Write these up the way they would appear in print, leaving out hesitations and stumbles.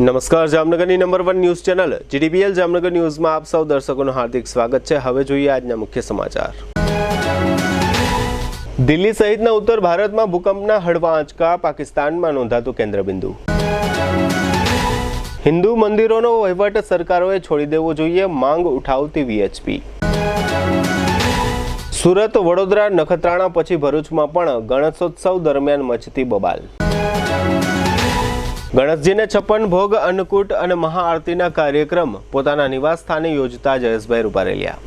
નમસ્કાર, જામનગરની number 1 news channel GDPL Jamnagar ન્યૂઝમાં આપ સૌ દર્શકોનું હાર્દિક સ્વાગત છે। હવે જોઈએ આજના મુખ્ય સમાચાર। દિલ્હી સહિતના ઉત્તર ભારતમાં ભૂકંપના હળવા આંચકા, પાકિસ્તાનમાં નોંધાતું કેન્દ્રબિંદુ। હિન્દુ મંદિરોનો વહીવટ સરકારોએ છોડી દેવો જોઈએ, માંગ ઉઠાવતી વીએચપી। સુરત, વડોદરા, નખત્રાણા પછી ભરૂચમાં પણ ગણેશોત્સવ દરમિયાન મચતી બબાલ। ગણેશજીને 56 ભોગ, અન્નકૂટ અને મહાઆરતીના કાર્યક્રમ પોતાના નિવાસ સ્થાને યોજતા જયેશભાઈ રૂપારેલિયા।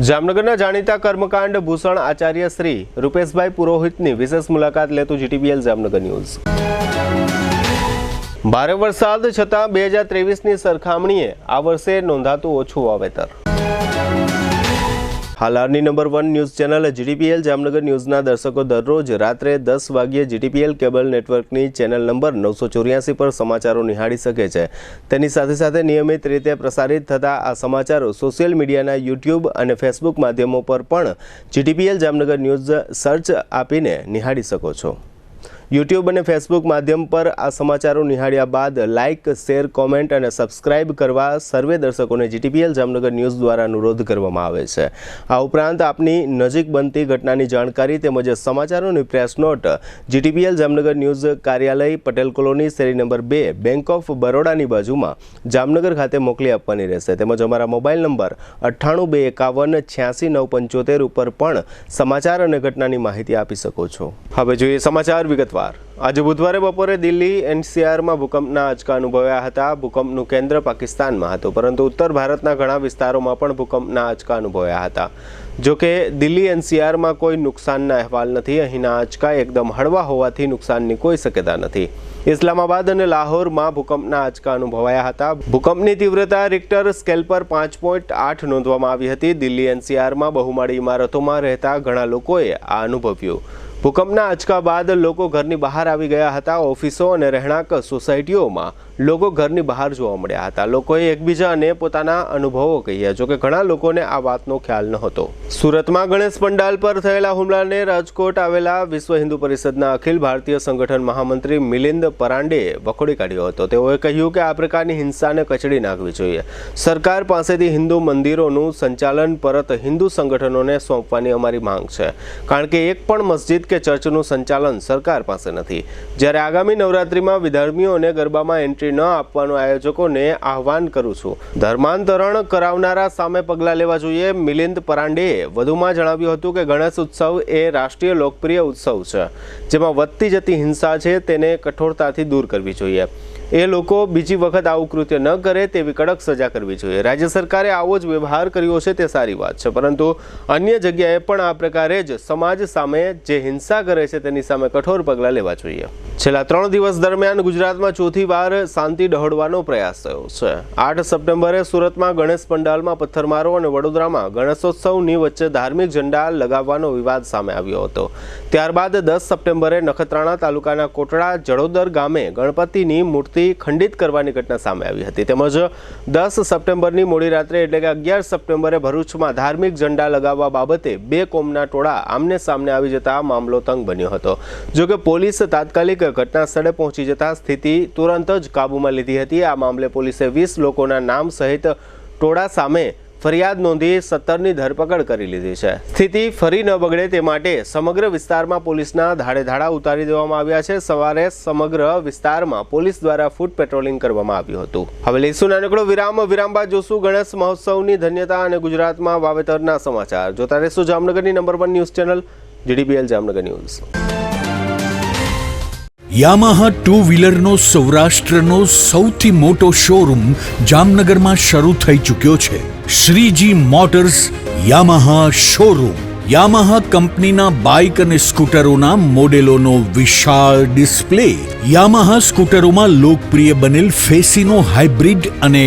જામનગરના જાણીતા કર્મકાંડ ભૂષણ આચાર્ય શ્રી રૂપેશભાઈ પુરોહિતની વિશેષ મુલાકાત લેતું જીટીપીએલ જામનગર ન્યૂઝ। ભારે વરસાદ છતાં 2023ની સરખામણીએ આ વર્ષે નોંધાતું ઓછું વાવેતર। હાલની number 1 news channel GDPL Jamnagar ન્યૂઝના દર્શકો દરરોજ રાત્રે 10 વાગ્યે જીટીપીએલ કેબલ નેટવર્કની ચેનલ નંબર 984 પર સમાચારો નિહાળી શકે છે। તેની સાથે સાથે નિયમિત રીતે પ્રસારિત થતા આ સમાચારો સોશિયલ મીડિયાના યુટ્યુબ અને ફેસબુક માધ્યમો પર પણ જીટીપીએલ જામનગર ન્યૂઝ સર્ચ આપીને નિહાળી શકો છો। યુટ્યુબ અને ફેસબુક માધ્યમ પર આ સમાચારો નિહાળ્યા બાદ લાઇક, શેર, કોમેન્ટ અને સબસ્ક્રાઇબ કરવા સર્વે દર્શકોને જીટીપીએલ જામનગર ન્યૂઝ દ્વારા અનુરોધ કરવામાં આવે છે। આ ઉપરાંત આપની નજીક બનતી ઘટનાની જાણકારી તેમજ સમાચારોની press note GTPL Jamnagar news કાર્યાલય, પટેલ કોલોની, શેરી નંબર 2, બેંક ઓફ બરોડાની બાજુમાં જામનગર ખાતે મોકલી આપવાની રહેશે। તેમજ અમારા મોબાઈલ નંબર 9821586975 ઉપર પણ સમાચાર અને ઘટનાની માહિતી આપી શકો છો। હવે જોઈએ સમાચાર વિગતવાર। આજે બુધવારે બપોરે દિલ્હી એનસીઆરમાં ભૂકંપના આંચકા અનુભવાયા હતા। ભૂકંપનું કેન્દ્ર પાકિસ્તાનમાં હતું, પરંતુ ઉત્તર ભારતના ઘણા વિસ્તારોમાં પણ ભૂકંપના આંચકા અનુભવાયા હતા। જોકે દિલ્હી એનસીઆરમાં કોઈ નુકસાનના અહેવાલ નથી। અહીંના આંચકા એકદમ હળવા હોવાથી નુકસાનની કોઈ શક્યતા નથી। ઇસ્લામાબાદ અને લાહોરમાં ભૂકંપના આંચકા અનુભવાયા હતા। ભૂકંપની તીવ્રતા રિક્ટર સ્કેલ પર 5.8 નોંધવામાં આવી હતી। દિલ્હી એનસીઆરમાં બહુમાળી ઇમારતોમાં રહેતા ઘણા લોકોએ આ અનુભવ્યું। ભૂકંપના આંચકા બાદ લોકો ઘરની બહાર આવી ગયા હતા। ઓફિસો અને રહેણાંક સોસાયટીઓમાં લોકો ઘરની બહાર જોવા મળ્યા હતા। લોકોએ એકબીજાને પોતાના અનુભવો કહ્યા, જોકે ઘણા લોકોને આ વાતનો ખ્યાલ નહોતો। સુરતમાં ગણેશ પંડાલ પર થયેલા હુમલાને રાજકોટ આવેલા વિશ્વ હિન્દુ પરિષદના અખિલ ભારતીય સંગઠન મહામંત્રી મિલિંદ પરાંડેએ વખોડી કાઢ્યો હતો। તેઓએ કહ્યું કે આ પ્રકારની હિંસાને કચડી નાખવી જોઈએ। સરકાર પાસેથી હિન્દુ મંદિરોનું સંચાલન પરત હિન્દુ સંગઠનોને સોંપવાની અમારી માંગ છે, કારણ કે એક પણ મસ્જિદ કે ચર્ચનું સંચાલન સરકાર પાસે નથી। જ્યારે આગામી નવરાત્રિમાં વિધર્મીઓને ગરબામાં એન્ટ્રી ન આપવાનું આયોજકોને આહવાન કરું છું। ધર્માંતરણ કરાવનારા સામે પગલાં લેવા જોઈએ। મિલિંદ પરાંડેએ વધુમાં જણાવ્યું હતું કે ગણેશ ઉત્સવ એ રાષ્ટ્રીય લોકપ્રિય ઉત્સવ છે, જેમાં વધતી જતી હિંસા છે તેને કઠોરતાથી દૂર કરવી જોઈએ। એ લોકો બીજી વખત આવું કૃત્ય ન કરે તેવી કડક સજા કરવી જોઈએ। રાજ્ય સરકારે આવો જ વ્યવહાર કર્યો છે તે સારી વાત છે, પરંતુ અન્ય જગ્યાએ પણ આ પ્રકારે જ સમાજ સામે જે હિંસા કરે છે તેની સામે કઠોર પગલાં લેવા જોઈએ। છેલ્લા 3 દિવસ દરમિયાન ગુજરાતમાં ચોથી વાર શાંતિ ડહોળવાનો પ્રયાસ થયો છે। 8 સપ્ટેમ્બરે સુરતમાં ગણેશ પંડાલમાં પથ્થરમારો અને વડોદરામાં ગણેશોત્સવની વચ્ચે ધાર્મિક ઝંડા લગાવવાનો વિવાદ સામે આવ્યો હતો। ત્યારબાદ 10 સપ્ટેમ્બરે નખત્રાણા તાલુકાના કોટડા જડોદર ગામે ગણપતિની મૂર્તિ ખંડિત કરવાની ઘટના સામે આવી હતી। તેમજ 10 સપ્ટેમ્બરની મોડી રાત્રે એટલે કે 11 સપ્ટેમ્બરે ભરૂચમાં ધાર્મિક ઝંડા લગાવવા બાબતે 2 કોમના ટોળા આમને સામને આવી જતા મામલો તંગ બન્યો હતો। જોકે પોલીસ તાત્કાલિક ઘટના સ્થળે પહોંચી જતા સ્થિતિ તુરંત જ કાબૂમાં લીધી હતી। આ મામલે પોલીસે 20 લોકોના નામ સહિત ટોળા સામે ફરિયાદ નોંધી 17ની ધરપકડ કરી લીધી છે। સ્થિતિ ફરી ન બગડે તે માટે સમગ્ર વિસ્તારમાં પોલીસના ધાડે ઉતારી દેવામાં આવ્યા છે। સવારે સમગ્ર વિસ્તારમાં પોલીસ દ્વારા ફૂટ પેટ્રોલિંગ કરવામાં આવ્યું હતું। હવે લઈશું નાનકડો વિરામ બાદ જોશું ગણેશ મહોત્સવની ધન્યતા અને ગુજરાતમાં વાવેતરના સમાચાર। જોતા રહેશો જામનગરની number 1 news channel GDPL Jamnagar news. Yamaha 2 વ્હીલરનો સૌરાષ્ટ્રનો સૌથી મોટો શોરૂમ જામનગરમાં શરૂ થઈ ચૂક્યો છે। Shriji Motors Yamaha showroom. Yamaha કંપનીના બાઇક અને સ્કૂટરોના મોડેલોનો વિશાળ ડિસ્પ્લે। યામાહા સ્કૂટરોમાં લોકપ્રિય બનેલ ફેસિનો હાઇબ્રિડ અને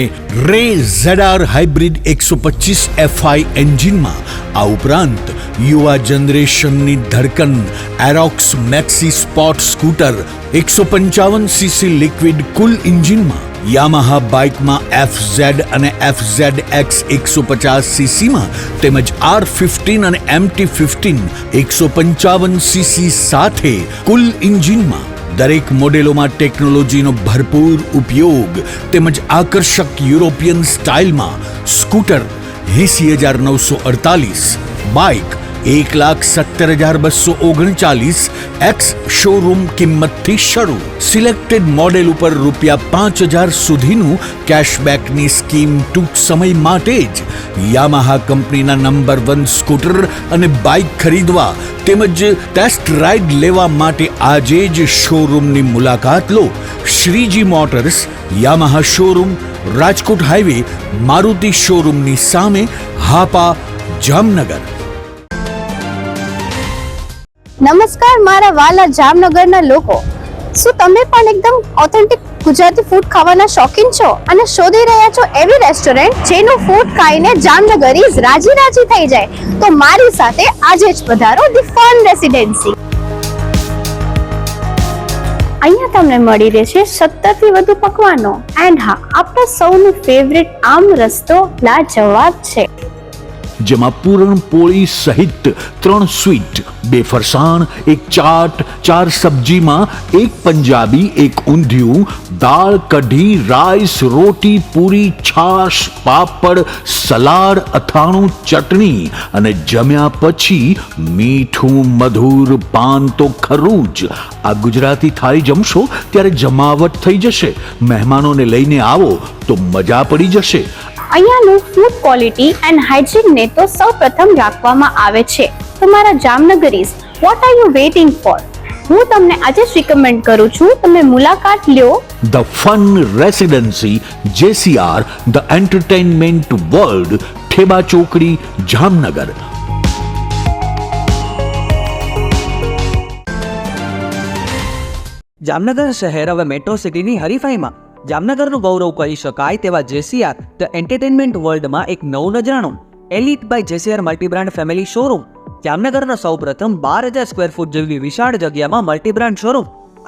રે ZR હાઇબ્રિડ 125 FI એન્જિનમાં, આ ઉપરાંત યુવા જનરેશનની ધડકન Aerox Maxi sport scooter 155cc liquid cool એન્જિનમાં, યામાહા બાઇકમાં FZ અને FZX 150cc માં તેમજ R15 અને MT15 155cc સાથે કુલ એન્જિનમાં દરેક મોડેલોમાં ટેકનોલોજીનો ભરપૂર ઉપયોગ તેમજ આકર્ષક યુરોપિયન સ્ટાઇલમાં સ્કૂટર 80,948, બાઇક 1,70,239 એક્સ શોરૂમ કિંમતથી શરૂ. સિલેક્ટેડ મોડેલ ઉપર ₹5,000 સુધીનું કેશબેકની સ્કીમ ટૂંક સમય માટે જ. યામાહા કંપનીના નંબર 1 સ્કૂટર અને બાઇક ખરીદવા તેમજ ટેસ્ટ રાઇડ લેવા માટે આજે જ શોરૂમની મુલાકાત લો. Shreeji Motors, Yamaha showroom, Rajkot highway, Maruti શોરૂમની સામે, હાપા, જામનગર. નમસ્કાર મારા વાલા જામનગરના લોકો, શું તમે પણ એકદમ ઓથેન્ટિક ગુજરાતી ફૂડ ખાવાના શોખીન છો અને શોધી રહ્યા છો એવી રેસ્ટોરન્ટ જેનું ફૂડ ખાઈને જામનગરીઝ રાજી રાજી થઈ જાય? તો મારી સાથે આજે જ પધારો ધી ફન રેસિડેન્સી. અહીંયા તમને મળી રહેશે 70 થી વધુ પકવાનો એન્ડ હા, આપણા સૌનું ફેવરિટ આમ રસ્તો લાજવાબ છે, જેમાં પૂરણપોળી સહિત 3 સ્વીટ, 2 ફરસાણ, 1 ચાટ, 4 સબ્જીમાં 1 પંજાબી, 1 ઊંધિયું, દાળ, કઢી, રાઈસ, રોટી, પૂરી, છાશ, પાપડ, સલાડ, અથાણું, ચટણી અને જમ્યા પછી મીઠું મધુર પાન તો ખરું જ. આ ગુજરાતી થાળી જમશો ત્યારે જમાવટ થઈ જશે. મહેમાનોને લઈને આવો તો મજા પડી જશે. અહીંયાનું ફૂડ ક્વોલિટી એન્ડ હાઇજીનને તો સૌપ્રથમ રાખવામાં આવે છે. તમારા જામનગરીઝ, what are you waiting for? હું તમને આજે જ રિકમેન્ડ કરું છું, તમે મુલાકાત લ્યો the fun residency, JCR, the entertainment world, Theba ચોકડી, જામનગર. જામનગર શહેર હવે મેટ્રો સિટીની હરીફાઈમાં જામનગરનું ગૌરવ કહી શકાય તેવા JCR ધ એન્ટરટેનમેન્ટ વર્લ્ડમાં એક નવું નજરાણું Elite by JCR multibrand family showroom. જામનગરના સૌપ્રથમ 12,000 સ્ક્વેર ફૂટ જેવી વિશાળ જગ્યામાં મલ્ટીબ્રાન્ડ શોરૂમ.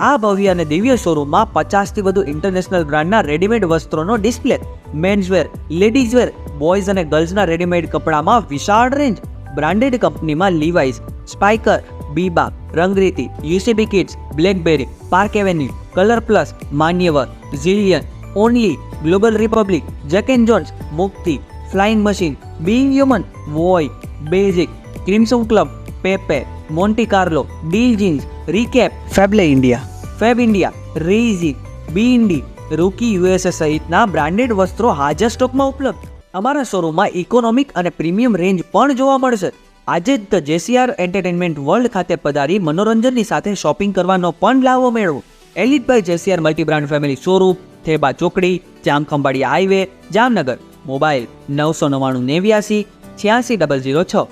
આ ભવ્ય અને દિવ્ય શોરૂમમાં 50 થી વધુ ઇન્ટરનેશનલ બ્રાન્ડના રેડીમેડ વસ્ત્રોનો ડિસ્પ્લે, મેન્સવેર, લેડીઝવેર, બોયઝ અને ગર્લ્સના રેડીમેડ કપડામાં વિશાળ રેન્જ, બ્રાન્ડેડ કંપનીમાં Levi's, Spykar, Biba, Rangriti, UCB kids, Blackberry, Park Avenue, Colour Plus, Manyavar, ઝિલિયન, Only, Global Republic, Jack and Jones, Mufti, Flying Machine, Being Human, વોય, Basic, Crimson Club, Pepe, Monte Carlo, Deal jeans, Recap, Fab India, રેઝી, બીઇન્ડી, Rookie USA સહિતના branded વસ્ત્રો હાજર સ્ટોકમાં ઉપલબ્ધ. અમારા શોરૂમમાં ઇકોનોમિક અને પ્રીમિયમ રેન્જ પણ જોવા મળશે. આજે જ ધ JCR એન્ટરટેનમેન્ટ વર્લ્ડ ખાતે પધારી મનોરંજનની સાથે શોપિંગ કરવાનો પણ લાવો મેળવો. Elite by JCR multibrand family showroom, Theba ચોકડી, જામખંભાળિયા હાઈવે, જામનગર. મોબાઈલ 999 89 86 006.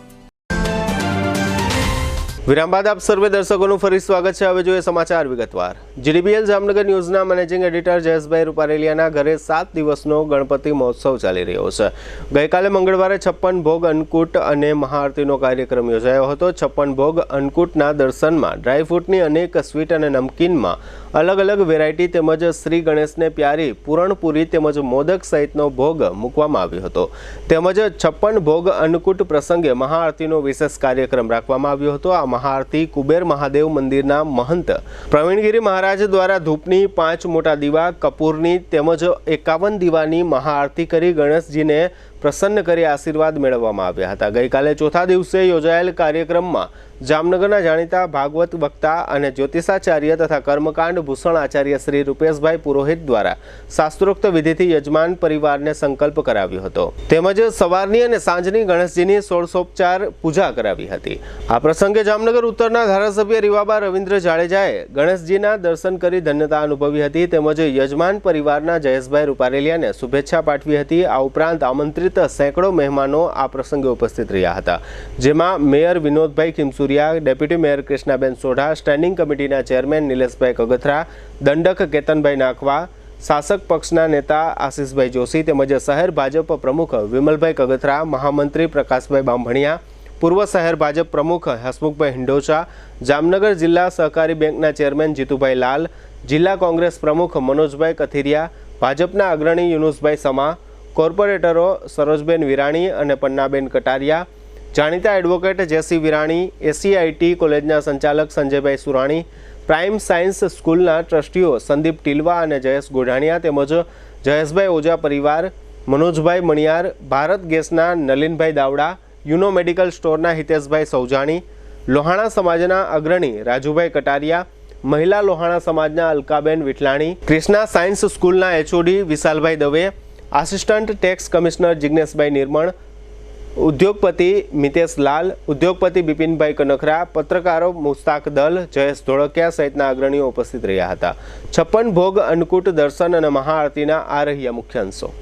વિરામ બાદ આપ સર્વે દર્શકોનું ફરી સ્વાગત છે. હવે જોઈએ સમાચાર વિગતવાર. GDBL જામનગર ન્યૂઝના મેનેજિંગ એડિટર જયેશભાઈ રૂપારેલિયાના ઘરે 7 દિવસનો ગણપતિ મહોત્સવ ચાલી રહ્યો છે. ગઈકાલે મંગળવારે 56 ભોગ અન્નકૂટ અને મહાઆરતીનો કાર્યક્રમ યોજાયો હતો. 56 ભોગ અન્નકૂટના દર્શનમાં ડ્રાયફ્રૂટની અનેક સ્વીટ અને નમકીનમાં અલગ અલગ વેરાયટી તેમજ શ્રી ગણેશને પ્યારી પૂરણપૂરી તેમજ મોદક સહિતનો ભોગ મૂકવામાં આવ્યો હતો. તેમજ 56 ભોગ અન્નકૂટ પ્રસંગે મહાઆરતીનો વિશેષ કાર્યક્રમ રાખવામાં આવ્યો હતો. આ મહાઆરતી કુબેર મહાદેવ મંદિરના મહંત પ્રવીણગીરી મહારાજ દ્વારા ધૂપની 5 મોટા દીવા, કપૂરની તેમજ 51 દીવાની મહાઆરતી કરી ગણેશજીને પ્રસન્ન કરી આશીર્વાદ મેળવવામાં આવ્યા હતા. ગઈકાલે ચોથા દિવસે યોજાયેલ કાર્યક્રમમાં જામનગરના જાણીતા ભાગવત વક્તા અને જ્યોતિષાચાર્ય તથા કર્મકાંડ ભૂષણ આચાર્ય શ્રી રૂપેશભાઈ પુરોહિત દ્વારા શાસ્ત્રોક્ત વિધિથી યજમાન પરિવારને સંકલ્પ કરાવ્યો હતો. તેમજ સવારની અને સાંજની ગણેશજીની ષોડશોપચાર પૂજા કરાવી હતી. આ પ્રસંગે જામનગર ઉત્તરના ધારાસભ્ય રીવાબા રવિન્દ્ર જાડેજાએ ગણેશજીના દર્શન કરી ધન્યતા અનુભવી હતી. તેમજ યજમાન પરિવારના જયેશભાઈ રૂપારેલિયાને શુભેચ્છા પાઠવી હતી. આ ઉપરાંત આમંત્રિત સેંકડો મહેમાનો આ પ્રસંગે ઉપસ્થિત રહ્યા હતા, જેમાં mayor Vinodbhai Khimsuriya, deputy mayor Krishnaben Sodha, standing કમિટીના ચેરમેન નિલેશભાઈ કગથરા, દંડક કેતનભાઈ નાખવા, શાસક પક્ષના નેતા આશીષભાઈ જોશી તેમજ શહેર ભાજપ પ્રમુખ વિમલભાઈ કગથરા, મહામંત્રી પ્રકાશભાઈ બાંભણિયા, પૂર્વ શહેર ભાજપ પ્રમુખ હસમુખભાઈ હિંડોચા, જામનગર જિલ્લા સહકારી બેંકના ચેરમેન જીતુભાઈ લાલ, જિલ્લા કોંગ્રેસ પ્રમુખ મનોજભાઈ કથિરિયા, ભાજપના અગ્રણી યુનુસભાઈ સમા, કોર્પોરેટરો સરોજબેન વિરાણી અને પન્નાબેન કટારિયા, જાણીતા એડવોકેટ જેસી વિરાણી, ACIT કોલેજના સંચાલક સંજયભાઈ સુરાણી, પ્રાઇમ સાયન્સ સ્કૂલના ટ્રસ્ટીઓ સંદીપ ટીલવા અને જયેશ ગોઢાણીયા તેમજ જયેશભાઈ ઓઝા પરિવાર, મનોજભાઈ મણિયાર, ભારત ગેસના નલિનભાઈ દાવડા, યુનો મેડિકલ સ્ટોરના હિતેશભાઈ સૌજાણી, લોહાણા સમાજના અગ્રણી રાજુભાઈ કટારિયા, મહિલા લોહાણા સમાજના અલકાબેન વિઠલાણી, ક્રિષ્ના સાયન્સ સ્કૂલના HOD Vishalbhai Dave, assistant tax commissioner Jigneshbhai Nirmal, ઉદ્યોગપતિ મિતેશ લાલ, ઉદ્યોગપતિ બિપિનભાઈ કનખરા, પત્રકારો મુસ્તાક દલ, જયેશ ધોળકિયા સહિતના અગ્રણીઓ ઉપસ્થિત રહ્યા હતા. 56 ભોગ, અન્નકૂટ, દર્શન અને મહાઆરતીના આ રહ્યા મુખ્ય અંશો.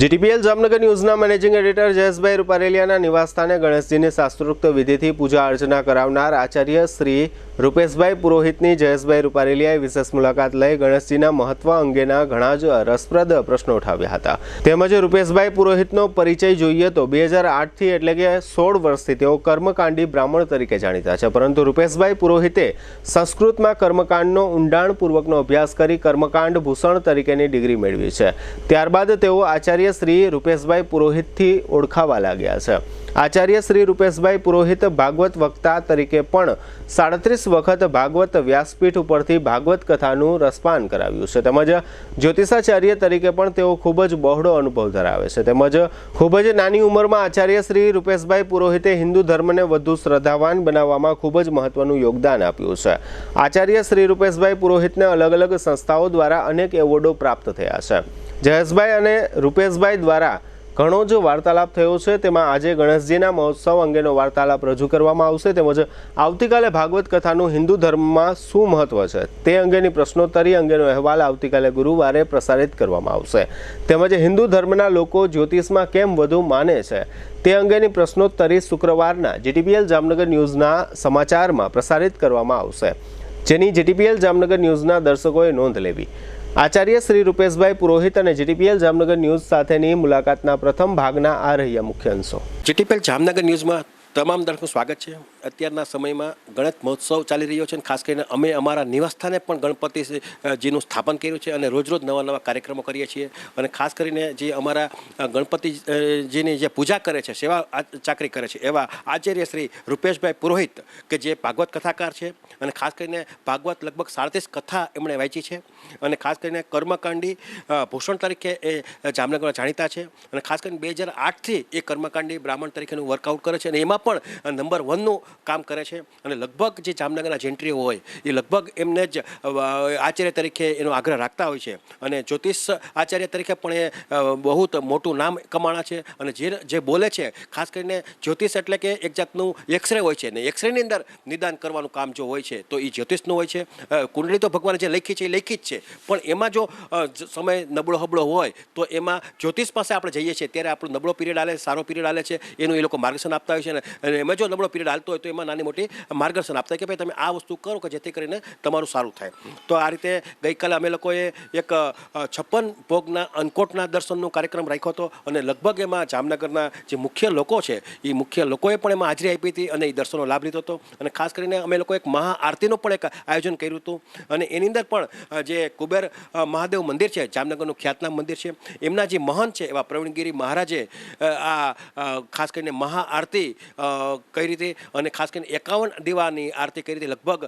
જીટીપીએલ જામનગર ન્યૂઝના મેનેજિંગ એડિટર જયેશભાઈ રૂપારેલિયાના નિવાસસ્થાને ગણેશજીની શાસ્ત્રોક્ત વિધિથી પૂજા અર્ચના કરાવનાર આચાર્ય શ્રી રૂપેશભાઈ પુરોહિતની જયેશભાઈ રૂપારેલિયાએ વિશેષ મુલાકાત લઈ ગણેશજીના મહત્વ અંગેના ઘણા જ રસપ્રદ પ્રશ્નો ઉઠાવ્યા હતા. તેમજ રૂપેશભાઈ પુરોહિતનો પરિચય જોઈએ તો 2008થી એટલે કે 16 વર્ષથી તેઓ કર્મકાંડી બ્રાહ્મણ તરીકે જાણીતા છે, પરંતુ રૂપેશભાઈ પુરોહિતે સંસ્કૃતમાં કર્મકાંડનો ઊંડાણપૂર્વકનો અભ્યાસ કરી કર્મકાંડ ભૂષણ તરીકેની ડિગ્રી મેળવી છે. ત્યારબાદ તેઓ આચાર્ય શ્રી રૂપેશભાઈ પુરોહિતથી ઓળખાવા લાગ્યા છે. આચાર્ય શ્રી રૂપેશભાઈ પુરોહિત ભાગવત વક્તા તરીકે પણ 37 વખત ભાગવત વ્યાસપીઠ ઉપરથી ભાગવત કથાનું રસપાન કરાવ્યું છે. તેમજ જ્યોતિષાચાર્ય તરીકે પણ તેઓ ખૂબ જ બહોળો અનુભવ ધરાવે છે. તેમજ ખૂબ જ નાની ઉંમરમાં આચાર્ય શ્રી રૂપેશભાઈ પુરોહિતે હિન્દુ ધર્મને વધુ શ્રદ્ધાવાન બનાવવામાં ખૂબ જ મહત્વનું યોગદાન આપ્યું છે. આચાર્ય શ્રી રૂપેશભાઈ પુરોહિતને અલગ અલગ સંસ્થાઓ દ્વારા અનેક એવોર્ડો પ્રાપ્ત થયા છે. જયેશભાઈ અને રૂપેશભાઈ દ્વારા ઘણો જ વાર્તાલાપ થયો છે. તેમાં આજે ગણેશજીના મહોત્સવ અંગેનો વાર્તાલાપ રજૂ કરવામાં આવશે. તેમજ આવતીકાલે ભાગવત કથાનું હિન્દુ ધર્મમાં શું મહત્વ છે તે અંગેની પ્રશ્નોત્તરી અંગેનો અહેવાલ આવતીકાલે ગુરુવારે પ્રસારિત કરવામાં આવશે. તેમજ હિન્દુ ધર્મના લોકો જ્યોતિષમાં કેમ વધુ માને છે તે અંગેની પ્રશ્નોત્તરી શુક્રવારના જીટીપીએલ જામનગર ન્યૂઝના સમાચારમાં પ્રસારિત કરવામાં આવશે, જેની જીટીપીએલ જામનગર ન્યૂઝના દર્શકોએ નોંધ લેવી. આચાર્ય શ્રી રૂપેશભાઈ પુરોહિત અને જીટીપીએલ જામનગર ન્યૂઝ સાથેની મુલાકાતના પ્રથમ ભાગના આ રહ્યા મુખ્ય અંશો. જીટીપીએલ જામનગર ન્યૂઝમાં તમામ દર્શકોનું સ્વાગત છે. અત્યારના સમયમાં ગણેશ મહોત્સવ ચાલી રહ્યો છે અને ખાસ કરીને અમે અમારા નિવાસસ્થાને પણ ગણપતિજીનું સ્થાપન કર્યું છે અને રોજ રોજ નવા નવા કાર્યક્રમો કરીએ છીએ. અને ખાસ કરીને જે અમારા ગણપતિજીની જે પૂજા કરે છે, સેવા ચાકરી કરે છે, એવા આચાર્ય શ્રી રૂપેશભાઈ પુરોહિત કે જે ભાગવત કથાકાર છે અને ખાસ કરીને ભાગવત લગભગ 37 કથા એમણે વાંચી છે અને ખાસ કરીને કર્મકાંડી ભૂષણ તરીકે એ જામનગરમાં જાણીતા છે. અને ખાસ કરીને 2008થી એ કર્મકાંડી બ્રાહ્મણ તરીકેનું વર્કઆઉટ કરે છે અને એમાં પણ નંબર 1નું કામ કરે છે. અને લગભગ જે જામનગરના જેન્ટ્રીઓ હોય એ લગભગ એમને જ આચાર્ય તરીકે એનો આગ્રહ રાખતા હોય છે. અને જ્યોતિષ આચાર્ય તરીકે પણ એ બહુ મોટું નામ કમાણા છે. અને જે બોલે છે, ખાસ કરીને જ્યોતિષ એટલે કે એક જાતનું એક્સરે હોય છે ને એક્સરેની અંદર નિદાન કરવાનું કામ જો હોય છે તો એ જ્યોતિષનું હોય છે. કુંડળી તો ભગવાને જે લખી છે એ લખી જ છે, પણ એમાં જો સમય નબળો હબળો હોય તો એમાં જ્યોતિષ પાસે આપણે જઈએ છીએ ત્યારે આપણો નબળો પીરિયડ હાલે, સારો પીરિયડ હાલે છે, એનું એ લોકો માર્ગદર્શન આપતા હોય છે. અને એમાં જો નબળો પીરિયડ હાલતો હોય તો એમાં નાની મોટી માર્ગદર્શન આપતા હોય કે ભાઈ તમે આ વસ્તુ કરો કે જેથી કરીને તમારું સારું થાય. તો આ રીતે ગઈકાલે અમે લોકોએ એક 56 ભોગના અન્નકૂટના દર્શનનો કાર્યક્રમ રાખ્યો હતો અને લગભગ એમાં જામનગરના જે મુખ્ય લોકો છે એ મુખ્ય લોકોએ પણ એમાં હાજરી આપી હતી અને એ દર્શનનો લાભ લીધો હતો. અને ખાસ કરીને અમે લોકો એક મહાઆરતીનું પણ એક આયોજન કર્યું હતું. અને એની અંદર પણ જે કુબેર મહાદેવ મંદિર છે, જામનગરનું ખ્યાતનામ મંદિર છે, એમના જે મહંત છે એવા પ્રવીણગીરી મહારાજે આ ખાસ કરીને મહાઆરતી કઈ રીતે અને ખાસ કરીને 51 દીવાની આરતી કઈ રીતે લગભગ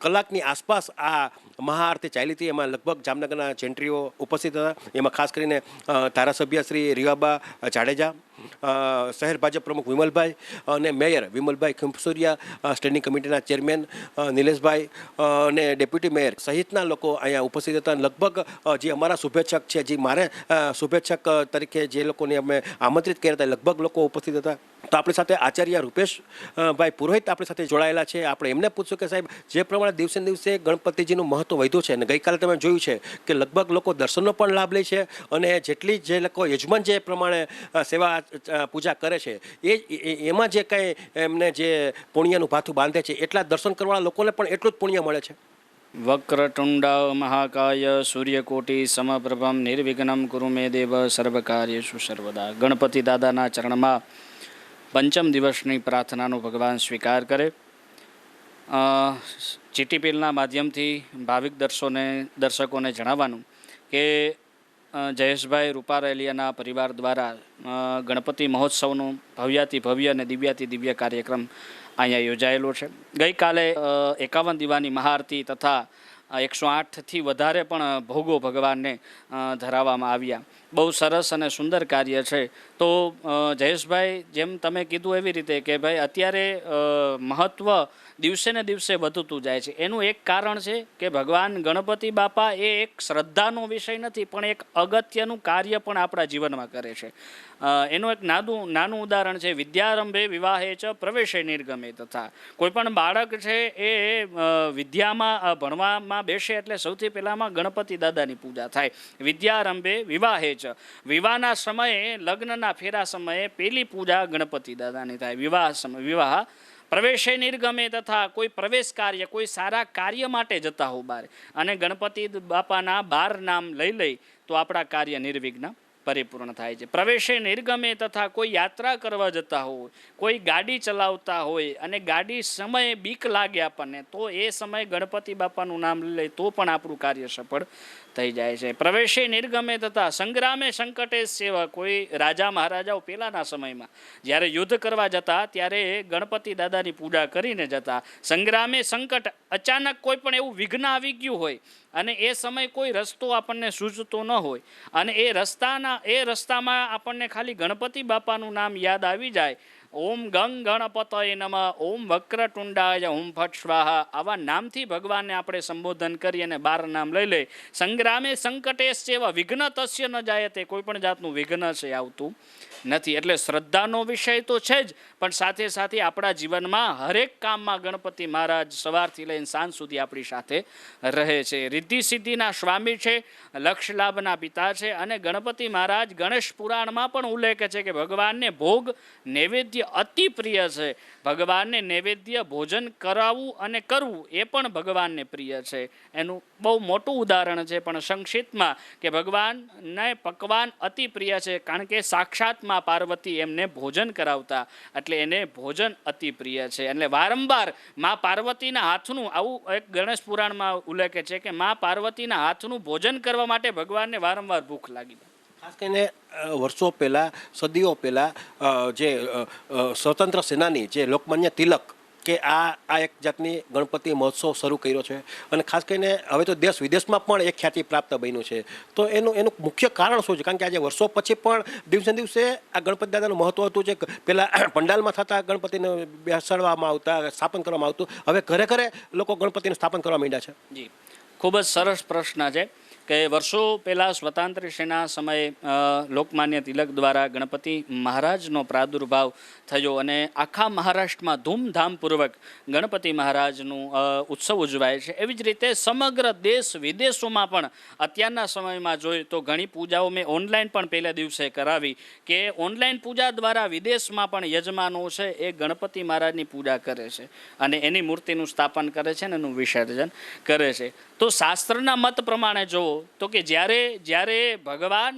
કલાકની આસપાસ આ મહાઆરતી ચાલી હતી. એમાં લગભગ જામનગરના જેન્ટ્રીઓ ઉપસ્થિત હતા. એમાં ખાસ કરીને ધારાસભ્ય શ્રી રીવાબા જાડેજા, શહેર ભાજપ પ્રમુખ વિમલભાઈ અને મેયર વિમલભાઈ ખંફસુરિયા, સ્ટેન્ડિંગ કમિટીના ચેરમેન નિલેશભાઈ અને ડેપ્યુટી મેયર સહિતના લોકો અહીંયા ઉપસ્થિત હતા. લગભગ જે અમારા શુભેચ્છક છે, જે મારે શુભેચ્છક તરીકે જે લોકોને અમે આમંત્રિત કર્યા હતા, લગભગ લોકો ઉપસ્થિત હતા. તો આપણી સાથે આચાર્ય રૂપેશભાઈ પુરોહિત આપણી સાથે જોડાયેલા છે. આપણે એમને પૂછશું કે સાહેબ, જે પ્રમાણે દિવસે દિવસે ગણપતિજીનું મહત્વ વધ્યું છે અને ગઈકાલે તમે જોયું છે કે લગભગ લોકો દર્શનનો પણ લાભ લે છે અને જેટલી જે લોકો યજમાન જે પ્રમાણે સેવા પૂજા કરે છે એમાં જે કંઈ એમને જે પુણ્યનું ભાથું બાંધે છે એટલા દર્શન કરવાવાળા લોકોને પણ એટલું જ પુણ્ય મળે છે. વક્રતુંડ મહાકાય સૂર્યકોટિ સમપ્રભમ નિર્વિઘ્નમ કુરુ મે દેવ સર્વકાર્યેષુ સર્વદા. ગણપતિ દાદાના ચરણમાં પંચમ દિવસની પ્રાર્થનાનો ભગવાન સ્વીકાર કરે. જીટીપીએલના માધ્યમથી ભાવિક દર્શકોને જણાવવાનું કે જયેશભાઈ રૂપારેલિયાના પરિવાર દ્વારા ગણપતિ મહોત્સવનું ભવ્યાતિ ભવ્ય અને દિવ્યાતિ દિવ્ય કાર્યક્રમ અહીંયા યોજાયેલો છે. ગઈકાલે 51 દીવાની મહાઆરતી તથા 108થી વધારે પણ ભોગો ભગવાનને ધરાવવામાં આવ્યા. બહુ સરસ અને સુંદર કાર્ય છે. તો જયેશભાઈ, જેમ તમે કીધું એવી રીતે કે ભાઈ અત્યારે મહત્ત્વ દિવસે ને દિવસે વધતું જાય છે. એનું એક કારણ છે કે ભગવાન ગણપતિ બાપા એ એક શ્રદ્ધાનો વિષય નથી, પણ એક અગત્યનું કાર્ય પણ આપણા જીવનમાં કરે છે. એનું એક નાનું ઉદાહરણ છે. વિદ્યારંભે વિવાહે ચ પ્રવેશે નિર્ગમે તથા. કોઈ પણ બાળક છે એ વિદ્યામાં ભણવામાં બેસે એટલે સૌથી પહેલામાં ગણપતિ દાદાની પૂજા થાય. વિદ્યારંભે વિવાહે ચ, વિવાહના સમયે, લગ્નના ફેરા સમયે પહેલી પૂજા ગણપતિ દાદાની થાય. વિવાહ પ્રવેશે નિર્ગમે તથા, કોઈ પ્રવેશ કાર્ય, કોઈ સારા કાર્ય માટે જતા હો બહાર અને ગણપતિ બાપાના 12 નામ લઈ તો આપણા કાર્ય નિર્વિઘ્ન પરિપૂર્ણ થાય છે. પ્રવેશે નિર્ગમે તથા, કોઈ યાત્રા કરવા જતા હોય, કોઈ ગાડી ચલાવતા હોય અને ગાડી સમયે બીક લાગે આપણને, તો એ સમયે ગણપતિ બાપાનું નામ લઈ તો પણ આપણું કાર્ય સફળ થઈ જાય છે. પ્રવેશે નિર્ગમે તથા સંગ્રામે સંકટે સેવા, કોઈ રાજા મહારાજાઓ પહેલાંના સમયમાં જ્યારે યુદ્ધ કરવા જતા ત્યારે ગણપતિ દાદાની પૂજા કરીને જતા. સંગ્રામે સંકટ, અચાનક કોઈ પણ એવું વિઘ્ન આવી ગયું હોય અને એ સમય કોઈ રસ્તો આપણને સૂઝતો ન હોય અને એ રસ્તામાં આપણને ખાલી ગણપતિ બાપાનું નામ યાદ આવી જાય, ઓમ ગંગ ગણપતય નમઃ, ઓમ વક્રતુંડાય, ઓમ ફટ સ્વાહા, આવા નામથી ભગવાનને આપણે સંબોધન કરી અને 12 નામ લઈ લે. સંગ્રામે સંકટે સેવા, વિઘ્ન તસ્ય ન જાય, તે કોઈ પણ જાતનું વિઘ્ન છે આવતું નથી. એટલે શ્રદ્ધાનો વિષય તો છે જ, પણ સાથે સાથે આપણા જીવનમાં હરેક કામમાં ગણપતિ મહારાજ સવારથી લઈને સાંજ સુધી આપણી સાથે રહે છે. રિદ્ધિ સિદ્ધિના સ્વામી છે, લક્ષ લાભના પિતા છે અને ગણપતિ મહારાજ ગણેશ પુરાણમાં પણ ઉલ્લેખ છે કે ભગવાનને ભોગ નૈવેદ્ય અતિ પ્રિય છે. ભગવાનને નૈવેદ્ય ભોજન કરાવવું અને કરવું એ પણ ભગવાનને પ્રિય છે. એનું બહુ મોટું ઉદાહરણ છે, પણ સંક્ષિપ્તમાં કે ભગવાનને પકવાન અતિ પ્રિય છે, કારણ કે સાક્ષાત માં પાર્વતી એમને ભોજન કરાવતા, એટલે એને ભોજન અતિ પ્રિય છે. એટલે વારંવાર માં પાર્વતીના હાથનું, આવું એક ગણેશ પુરાણમાં ઉલ્લેખ છે કે માં પાર્વતીના હાથનું ભોજન કરવા માટે ભગવાનને વારંવાર ભૂખ લાગી. ખાસ કરીને વર્ષો પહેલાં, સદીઓ પહેલાં જે સ્વતંત્ર સેનાની જે લોકમાન્ય તિલક કે આ એક જાતની ગણપતિ મહોત્સવ શરૂ કર્યો છે અને ખાસ કરીને હવે તો દેશ વિદેશમાં પણ એક ખ્યાતિ પ્રાપ્ત બન્યું છે. તો એનું મુખ્ય કારણ શું છે? કારણ કે આજે વર્ષો પછી પણ દિવસે દિવસે આ ગણપતિ દાદાનું મહત્વ હતું. જે પહેલાં પંડાલમાં થતા ગણપતિને બેસાડવામાં આવતા, સ્થાપન કરવામાં આવતું, હવે ઘરે ઘરે લોકો ગણપતિનું સ્થાપન કરવા માંડ્યા છે. જી, ખૂબ જ સરસ પ્રશ્ન છે કે વર્ષો પહેલાં સ્વતંત્ર સેના સમયે લોકમાન્ય તિલક દ્વારા ગણપતિ મહારાજનો પ્રાદુર્ભાવ થયો અને આખા મહારાષ્ટ્રમાં ધૂમધામપૂર્વક ગણપતિ મહારાજનું ઉત્સવ ઉજવાય છે. એવી જ રીતે સમગ્ર દેશ વિદેશોમાં પણ અત્યારના સમયમાં જોઈએ તો ઘણી પૂજાઓ મેં ઓનલાઈન પણ પહેલા દિવસે કરાવી કે ઓનલાઈન પૂજા દ્વારા વિદેશમાં પણ યજમાનો છે એ ગણપતિ મહારાજની પૂજા કરે છે અને એની મૂર્તિનું સ્થાપન કરે છે અને એનું વિસર્જન કરે છે. તો શાસ્ત્રના મત પ્રમાણે જુઓ તો કે જ્યારે ભગવાન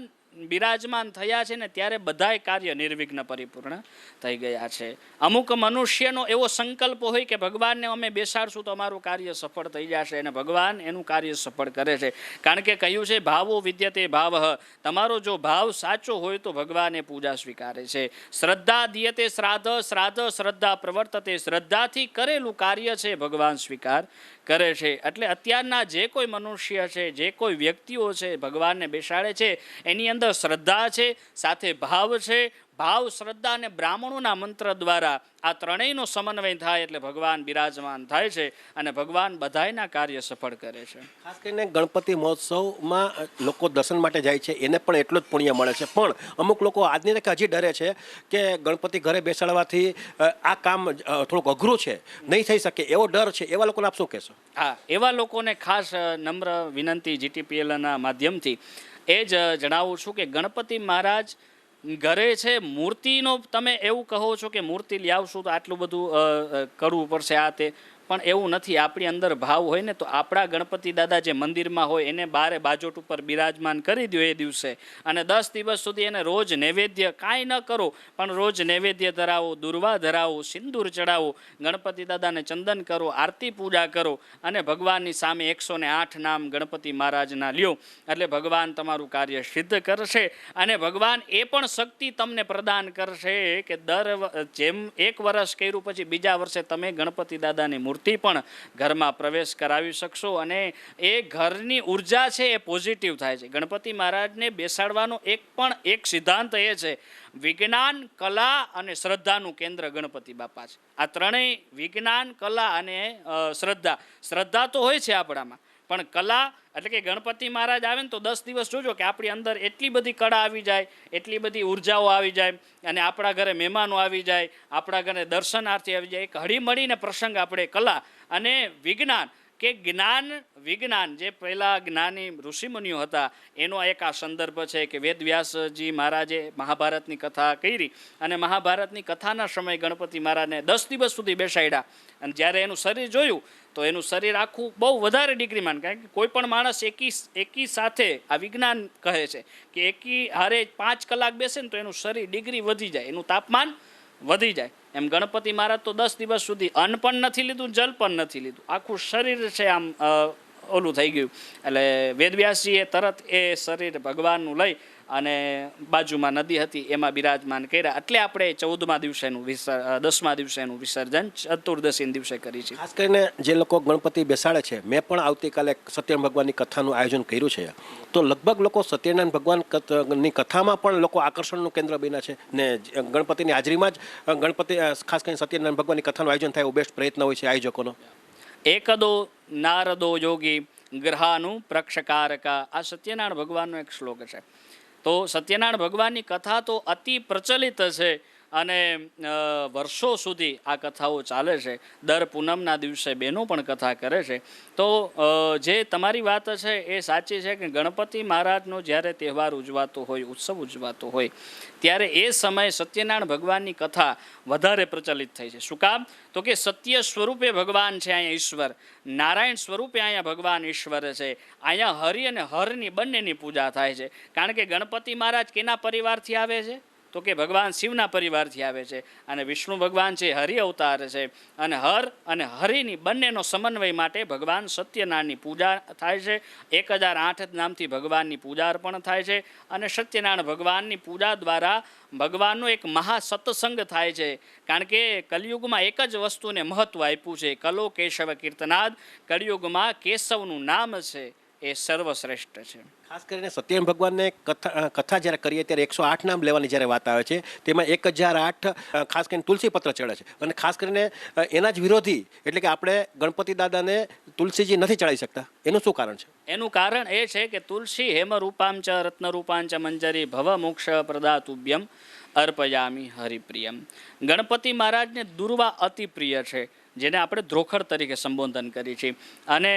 બિરાજમાન થયા છે ને ત્યારે બધાય કાર્ય નિર્વિઘ્ન પરિપૂર્ણ થઈ ગયા છે. અમુક મનુષ્યનો એવો સંકલ્પ હોય કે ભગવાનને અમે બેસાડશું તો અમારું કાર્ય સફળ થઈ જશે, અને ભગવાન એનું કાર્ય સફળ કરે છે. કારણ કે કહ્યું છે ભાવો વિદ્યતે ભાવઃ, તમારો જો ભાવ સાચો હોય તો ભગવાન એ પૂજા સ્વીકારે છે. શ્રદ્ધા દિયતે શ્રાદ્ધ, શ્રાદ્ધ શ્રદ્ધા પ્રવર્તતે, શ્રદ્ધાથી કરેલું કાર્ય છે ભગવાન સ્વીકાર કરે છે. એટલે અત્યારના જે કોઈ મનુષ્ય છે, જે કોઈ વ્યક્તિઓ છે ભગવાનને બેસાડે છે એની અંદર શ્રદ્ધા છે, સાથે ભાવ છે. ભાવ, શ્રદ્ધા અને બ્રાહ્મણોના મંત્ર દ્વારા આ ત્રણેયનો સમન્વય થાય એટલે ભગવાન બિરાજમાન થાય છે અને ભગવાન બધાયના કાર્ય સફળ કરે છે. ખાસ કરીને ગણપતિ મહોત્સવમાં લોકો દર્શન માટે જાય છે, એને પણ એટલું જ પુણ્ય મળે છે. પણ અમુક લોકો આજની તકે હજી ડરે છે કે ગણપતિ ઘરે બેસાડવાથી આ કામ થોડુંક અઘરું છે, નહીં થઈ શકે એવો ડર છે. એવા લોકોને આપ શું કહેશો? હા, એવા લોકોને ખાસ નમ્ર વિનંતી GTPLના માધ્યમથી એ જ જણાવું છું કે ગણપતિ મહારાજ ઘરે છે, મૂર્તિનો તમે એવું કહો છો કે મૂર્તિ લઈ આવશું તો આટલું બધું કરવું પડશે આ તે, પણ એવું નથી. આપણી અંદર ભાવ હોય ને તો આપણા ગણપતિ દાદા જે મંદિરમાં હોય એને બારે બાજોટ ઉપર બિરાજમાન કરી દો એ દિવસે, અને 10 દિવસ સુધી એને રોજ નૈવેદ્ય કાંઈ ન કરો પણ રોજ નૈવેદ્ય ધરાવો, દુર્વા ધરાવો, સિંદૂર ચડાવો, ગણપતિ દાદાને ચંદન કરો, આરતી પૂજા કરો અને ભગવાનની સામે 108 નામ ગણપતિ મહારાજના લ્યો એટલે ભગવાન તમારું કાર્ય સિદ્ધ કરશે. અને ભગવાન એ પણ શક્તિ તમને પ્રદાન કરશે કે જેમ 1 વર્ષ કર્યું પછી બીજા વર્ષે તમે ગણપતિ દાદાની મૂર્તિ પણ ઘરમાં પ્રવેશ કરાવી શકશો, અને એ ઘરની ઉર્જા છે એ પોઝિટિવ થાય છે. ગણપતિ મહારાજને બેસાડવાનો એક સિદ્ધાંત એ છે, વિજ્ઞાન, કલા અને શ્રદ્ધાનું કેન્દ્ર ગણપતિ બાપા છે. આ ત્રણેય વિજ્ઞાન, કલા અને શ્રદ્ધા તો હોય છે આપણામાં, પણ કલા એટલે કે ગણપતિ મહારાજ આવે ને તો 10 દિવસ જોજો કે આપણી અંદર એટલી બધી કળા આવી જાય, એટલી બધી ઉર્જાઓ આવી જાય, અને આપણા ઘરે મહેમાનો આવી જાય, આપણા ઘરે દર્શનાર્થી આવી જાય. એક હળીમળીને પ્રસંગ આપણે કલા અને વિજ્ઞાન કે વિજ્ઞાન જે પહેલાં જ્ઞાની ઋષિમુનિઓ હતા એનો એક આ સંદર્ભ છે કે વેદવ્યાસજી મહારાજે મહાભારતની કથા કરી, અને મહાભારતની કથાના સમયે ગણપતિ મહારાજને 10 દિવસ સુધી બેસાડ્યા, અને જ્યારે એનું શરીર જોયું તો એનું શરીર આખું બહુ વધારે ડિગ્રીમાં, કારણ કે કોઈ પણ માણસ એકી સાથે આ વિજ્ઞાન કહે છે કે એકી હારે 5 કલાક બેસે ને તો એનું શરીર ડિગ્રી વધી જાય, એનું તાપમાન વધી જાય. એમ ગણપતિ મહારાજ તો 10 દિવસ સુધી અન્ન પણ નથી લીધું, જલ પણ નથી લીધું, આખું શરીર છે આમ ઓલું થઈ ગયું. એટલે વેદવ્યાસજીએ તરત એ શરીર ભગવાનનું લઈ અને બાજુમાં નદી હતી એમાં બિરાજમાન કર્યા. એટલે આપણે 14મા દિવસેનું 10મા દિવસેનું વિસર્જન ચતુર્દશી દિવસે કરી છે. ખાસ કરીને જે લોકો ગણપતિ બેસાડે છે, મેં પણ આવતીકાલે સત્યનારાયણ ભગવાનની કથાનું આયોજન કર્યું છે, તો લગભગ લોકો સત્યનારાયણ ભગવાનની કથામાં પણ લોકો આકર્ષણનું કેન્દ્ર બન્યા છે, ને ગણપતિની હાજરીમાં જ ગણપતિ ખાસ કરીને સત્યનારાયણ ભગવાનની કથાનું આયોજન થાય એવો બેસ્ટ પ્રયત્ન હોય છે આયોજકોનો. એકદો નારદો યોગી ગ્રહાનું પ્રક્ષકારકા, આ સત્યનારાયણ ભગવાનનો એક શ્લોક છે. તો સત્યનારાયણ ભગવાનની કથા તો અતિ પ્રચલિત છે અને વર્ષો સુધી આ કથાઓ ચાલે છે. દર પૂનમના દિવસે બહેનો પણ કથા કરે છે. તો જે તમારી વાત છે એ સાચી છે કે ગણપતિ મહારાજનો જ્યારે તહેવાર ઉજવાતો હોય, ઉત્સવ ઉજવાતો હોય, ત્યારે એ સમયે સત્યનારાયણ ભગવાનની કથા વધારે પ્રચલિત થઈ છે. શું કામ? તો કે સત્ય સ્વરૂપે ભગવાન છે અહીંયા ઈશ્વર, નારાયણ સ્વરૂપે અહીંયા ભગવાન ઈશ્વર છે. અહીંયા હરિ અને હરની બંનેની પૂજા થાય છે. કારણ કે ગણપતિ મહારાજ કેના પરિવારથી આવે છે? તો કે ભગવાન શિવના પરિવારથી આવે છે, અને વિષ્ણુ ભગવાન છે હરિ અવતાર છે, અને હર અને હરિની બંનેનો સમન્વય માટે ભગવાન સત્યનારાયણની પૂજા થાય છે. 1008 નામથી ભગવાનની પૂજા અર્પણ થાય છે, અને સત્યનારાયણ ભગવાનની પૂજા દ્વારા ભગવાનનો એક મહાસત્સંગ થાય છે. કારણ કે કલિયુગમાં એક જ વસ્તુને મહત્વ આપ્યું છે, કલો કેશવ કીર્તનાદ, કલિયુગમાં કેશવનું નામ છે એ સર્વશ્રેષ્ઠ છે. ખાસ કરીને સત્યનારાયણ ભગવાનને કથા જ્યારે કરીએ ત્યારે 108 નામ લેવાની જ્યારે વાત આવે છે, તેમાં 1008 ખાસ કરીને તુલસી પત્ર ચડે છે, અને ખાસ કરીને એના જ વિરોધી એટલે કે આપણે ગણપતિ દાદાને તુલસીજી નથી ચડાવી શકતા, એનું શું કારણ છે? એનું કારણ એ છે કે તુલસી હેમરૂપામ ચ રત્નરૂપામ ચ મંજરી ભવ મોક્ષ પ્રદાતુભ્યમ અર્પયામી હરિપ્રિયમ. ગણપતિ મહારાજને દુર્વા અતિ પ્રિય છે, જેને આપણે ધ્રોખડ તરીકે સંબોધન કરી છે, અને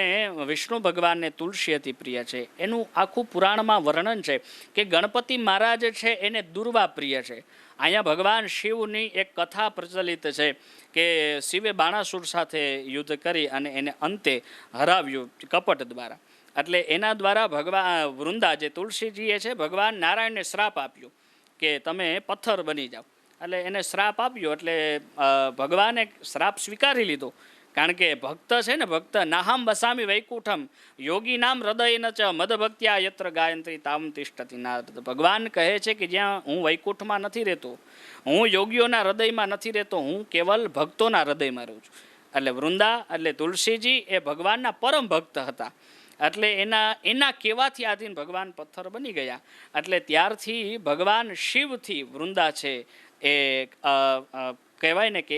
વિષ્ણુ ભગવાનને તુલસી અતિ પ્રિય છે. એનું આખું પુરાણમાં વર્ણન છે કે ગણપતિ મહારાજ છે એને દુર્વા પ્રિય છે. અહીંયા ભગવાન શિવની એક કથા પ્રચલિત છે કે શિવે બાણાસુર સાથે યુદ્ધ કરી અને એને અંતે હરાવ્યું કપટ દ્વારા, એટલે એના દ્વારા ભગવાન વૃંદા જે તુલસીજીએ છે ભગવાન નારાયણને શ્રાપ આપ્યો કે તમે પથ્થર બની જાઓ. એટલે એને શ્રાપ આપ્યો એટલે ભગવાને શ્રાપ સ્વીકારી લીધો. કારણ કે ભક્ત છે ને, ભક્ત નાહમ વસામી વૈકુંઠમ યોગી નામ હૃદય ન ચ મદભક્ત્યા યત્ર ગાયંત્રી તામ તિષ્ઠતિ નારદ. ભગવાન કહે છે કે જ્યાં હું વૈકુંઠમાં નથી રહેતો, હું યોગીઓના હૃદયમાં નથી રહેતો, હું કેવલ ભક્તોના હૃદયમાં રહું છું. એટલે વૃંદા એટલે તુલસીજી એ ભગવાનના પરમ ભક્ત હતા. એટલે એના કહેવાથી આધીન ભગવાન પથ્થર બની ગયા. એટલે ત્યારથી ભગવાન શિવથી વૃંદા છે એ કહેવાય ને કે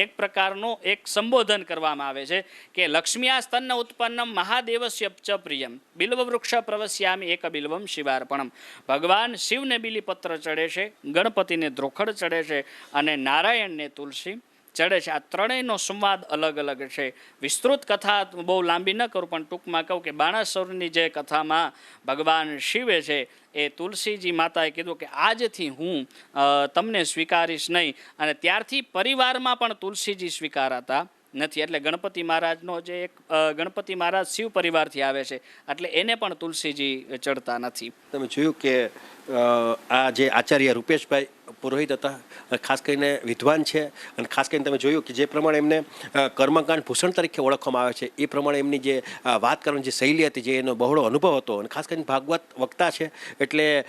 એક પ્રકારનો એક સંબોધન કરવામાં આવે છે કે લક્ષ્મ્યા સ્તન્ન ઉત્પન્નમ મહાદેવસ્ય ચ પ્રિયમ બિલ્વ વૃક્ષ પ્રવસ્યામી એક બિલ્વમ શિવાર્પણમ. ભગવાન શિવને બિલીપત્ર ચડે છે, ગણપતિને ધ્રોખડ ચડે છે અને નારાયણને તુલસી ચડે છે. આ ત્રણેયનો સંવાદ અલગ અલગ છે. વિસ્તૃત કથા બહુ લાંબી ન કરું, પણ ટૂંકમાં કહું કે બાણાસુરની જે કથામાં ભગવાન શિવે છે એ તુલસીજી માતાએ કીધું કે આજથી હું તમને સ્વીકારીશ નહીં. અને ત્યારથી પરિવારમાં પણ તુલસીજી સ્વીકારાતા નથી. એટલે ગણપતિ મહારાજનો જે એક ગણપતિ મહારાજ શિવ પરિવારથી આવે છે એટલે એને પણ તુલસીજી ચડતા નથી. તમે જોયું કે આ જે આચાર્ય રૂપેશભાઈ પુરોહિત હતા, ખાસ કરીને વિદ્વાન છે, અને ખાસ કરીને તમે જોયું કે જે પ્રમાણે એમને કર્મકાંડ ભૂષણ તરીકે ઓળખવામાં આવે છે એ પ્રમાણે એમની જે વાત કરવાની જે શૈલી હતી, જે એનો બહોળો અનુભવ હતો, અને ખાસ કરીને ભાગવત વક્તા છે એટલે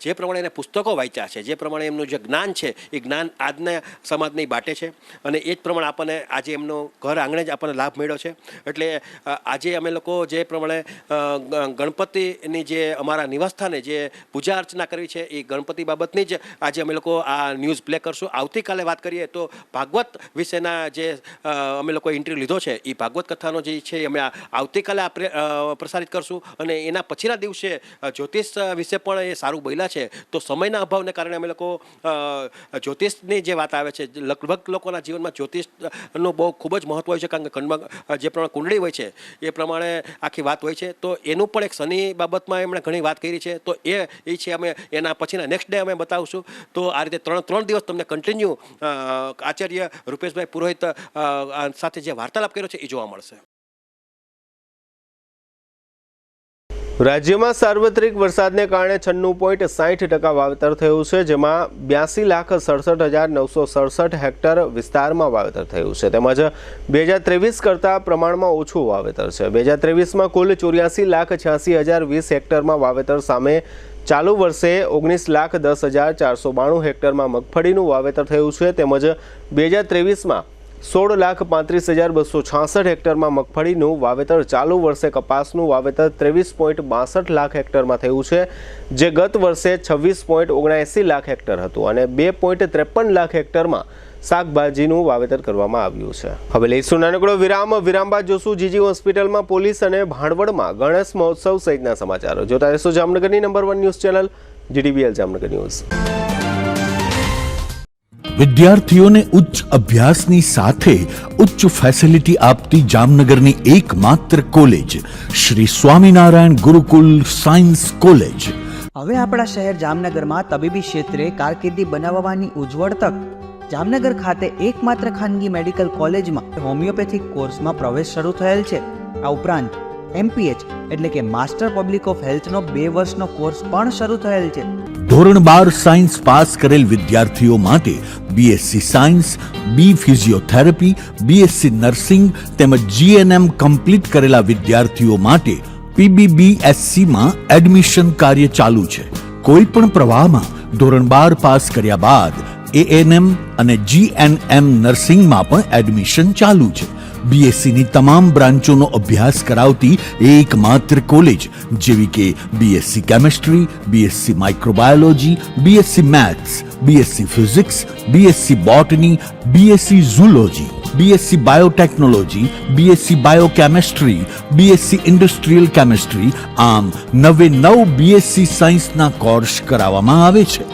જે પ્રમાણે એને પુસ્તકો વાંચ્યા છે, જે પ્રમાણે એમનું જે જ્ઞાન છે એ જ્ઞાન આજના સમાજની બાટે છે. અને એ જ પ્રમાણે આપણને આજે એમનો ઘર આંગણે જ આપણને લાભ મળ્યો છે. એટલે આજે અમે લોકો જે પ્રમાણે ગણપતિની જે અમારા નિવાસસ્થાને જે પૂજા અર્ચના કરવી છે એ ગણપતિ બાબતની જ આજે અમે લોકો આ ન્યૂઝ પ્લે કરશું. આવતીકાલે વાત કરીએ તો ભાગવત વિશેના જે અમે લોકોએ ઇન્ટરવ્યૂ લીધો છે એ ભાગવત કથાનો જે છે અમે આવતીકાલે પ્રસારિત કરશું. અને એના પછીના દિવસે જ્યોતિષ વિશે પણ એ સારું બોલ્યા છે. તો સમયના અભાવને કારણે અમે લોકો જ્યોતિષની જે વાત આવે છે, લગભગ લોકોના જીવનમાં જ્યોતિષનું બહુ ખૂબ જ મહત્વ હોય છે, કારણ કે જે પ્રમાણે કુંડળી હોય છે એ પ્રમાણે આખી વાત હોય છે. તો એનું પણ એક શનિ બાબતમાં એમણે ઘણી વાત કરી છે. તો એ છે અમે એના પછીના નેક્સ્ટ ડે અમે બતાવશું. તો આ રીતે ત્રણ દિવસ તમને કન્ટિન્યુ આચાર્ય રૂપેશભાઈ પુરોહિત સાથે જે વાર્તાલાપ કર્યો છે એ જોવા મળશે. રાજ્યમાં સાર્વત્રિક વરસાદને કારણે 96.60% વાવેતર થયું છે, જેમાં 82,67,967 હેક્ટર વિસ્તારમાં વાવેતર થયું છે. તેમજ 2023 કરતાં પ્રમાણમાં ઓછું વાવેતર છે. 2023માં કુલ 84,86,020 હેક્ટરમાં વાવેતર સામે ચાલુ વર્ષે 19,10,492 હેક્ટરમાં મગફળીનું વાવેતર થયું છે. તેમજ 2023માં 16,35,266 હેક્ટરમાં મગફળીનું વાવેતર, ચાલુ વર્ષે કપાસનું વાવેતર 23.62 લાખ હેક્ટરમાં થયું છે, જે ગત વર્ષે 26.79 લાખ હેક્ટર હતું. અને 2.53 લાખ હેક્ટરમાં શાકભાજીનું વાવેતર કરવામાં આવ્યું છે. હવે લઈશું નાનકડો વિરામ બાદ જોશું જીજી હોસ્પિટલમાં પોલીસ અને ભાણવડમાં ગણેશ મહોત્સવ સહિતના સમાચારો. જોતા રહેશો જામનગરની number 1 news channel GDBL Jamnagar news. વિદ્યાર્થીઓને ઉચ્ચ અભ્યાસની સાથે ઉચ્ચ ફેસિલિટી આપતી જામનગરની એકમાત્ર college Shri Swaminarayan Gurukul science college. હવે આપણા શહેર જામનગરમાં તબીબી ક્ષેત્રે કારકિર્દી બનાવવાની ઉજ્જવળ તક. જામનગર ખાતે એકમાત્ર ખાનગી મેડિકલ કોલેજમાં હોમિયોપેથિક કોર્સમાં પ્રવેશ શરૂ થયેલ છે. આ ઉપરાંત MPH એટલે કે માસ્ટર પબ્લિક ઓફ હેલ્થનો 2 વર્ષનો કોર્સ પણ શરૂ થયેલ છે. ધોરણ 12 સાયન્સ પાસ કરેલ વિદ્યાર્થીઓ માટે BSc સાયન્સ, બી ફિઝિયોથેરાપી, BSc નર્સિંગ તેમજ GNM કમ્પ્લીટ કરેલા વિદ્યાર્થીઓ માટે PBBSc માં એડમિશન કાર્ય ચાલુ છે. કોઈ પણ પ્રવાહમાં ધોરણ 12 પાસ કર્યા બાદ ANM અને GNM નર્સિંગમાં પણ એડમિશન ચાલુ છે. BSc ની તમામ બ્રાન્ચોનો અભ્યાસ કરાવતી એકમાત્ર કોલેજ જેવી કે BSc chemistry, BSc microbiology, BSc maths, BSc physics, BSc બોટની, BSc zoology, BSc biotechnology, BSc બાયોકેમેસ્ટ્રી, BSc industrial chemistry, આમ 9 BSc સાયન્સના કોર્સ કરાવવામાં આવે છે.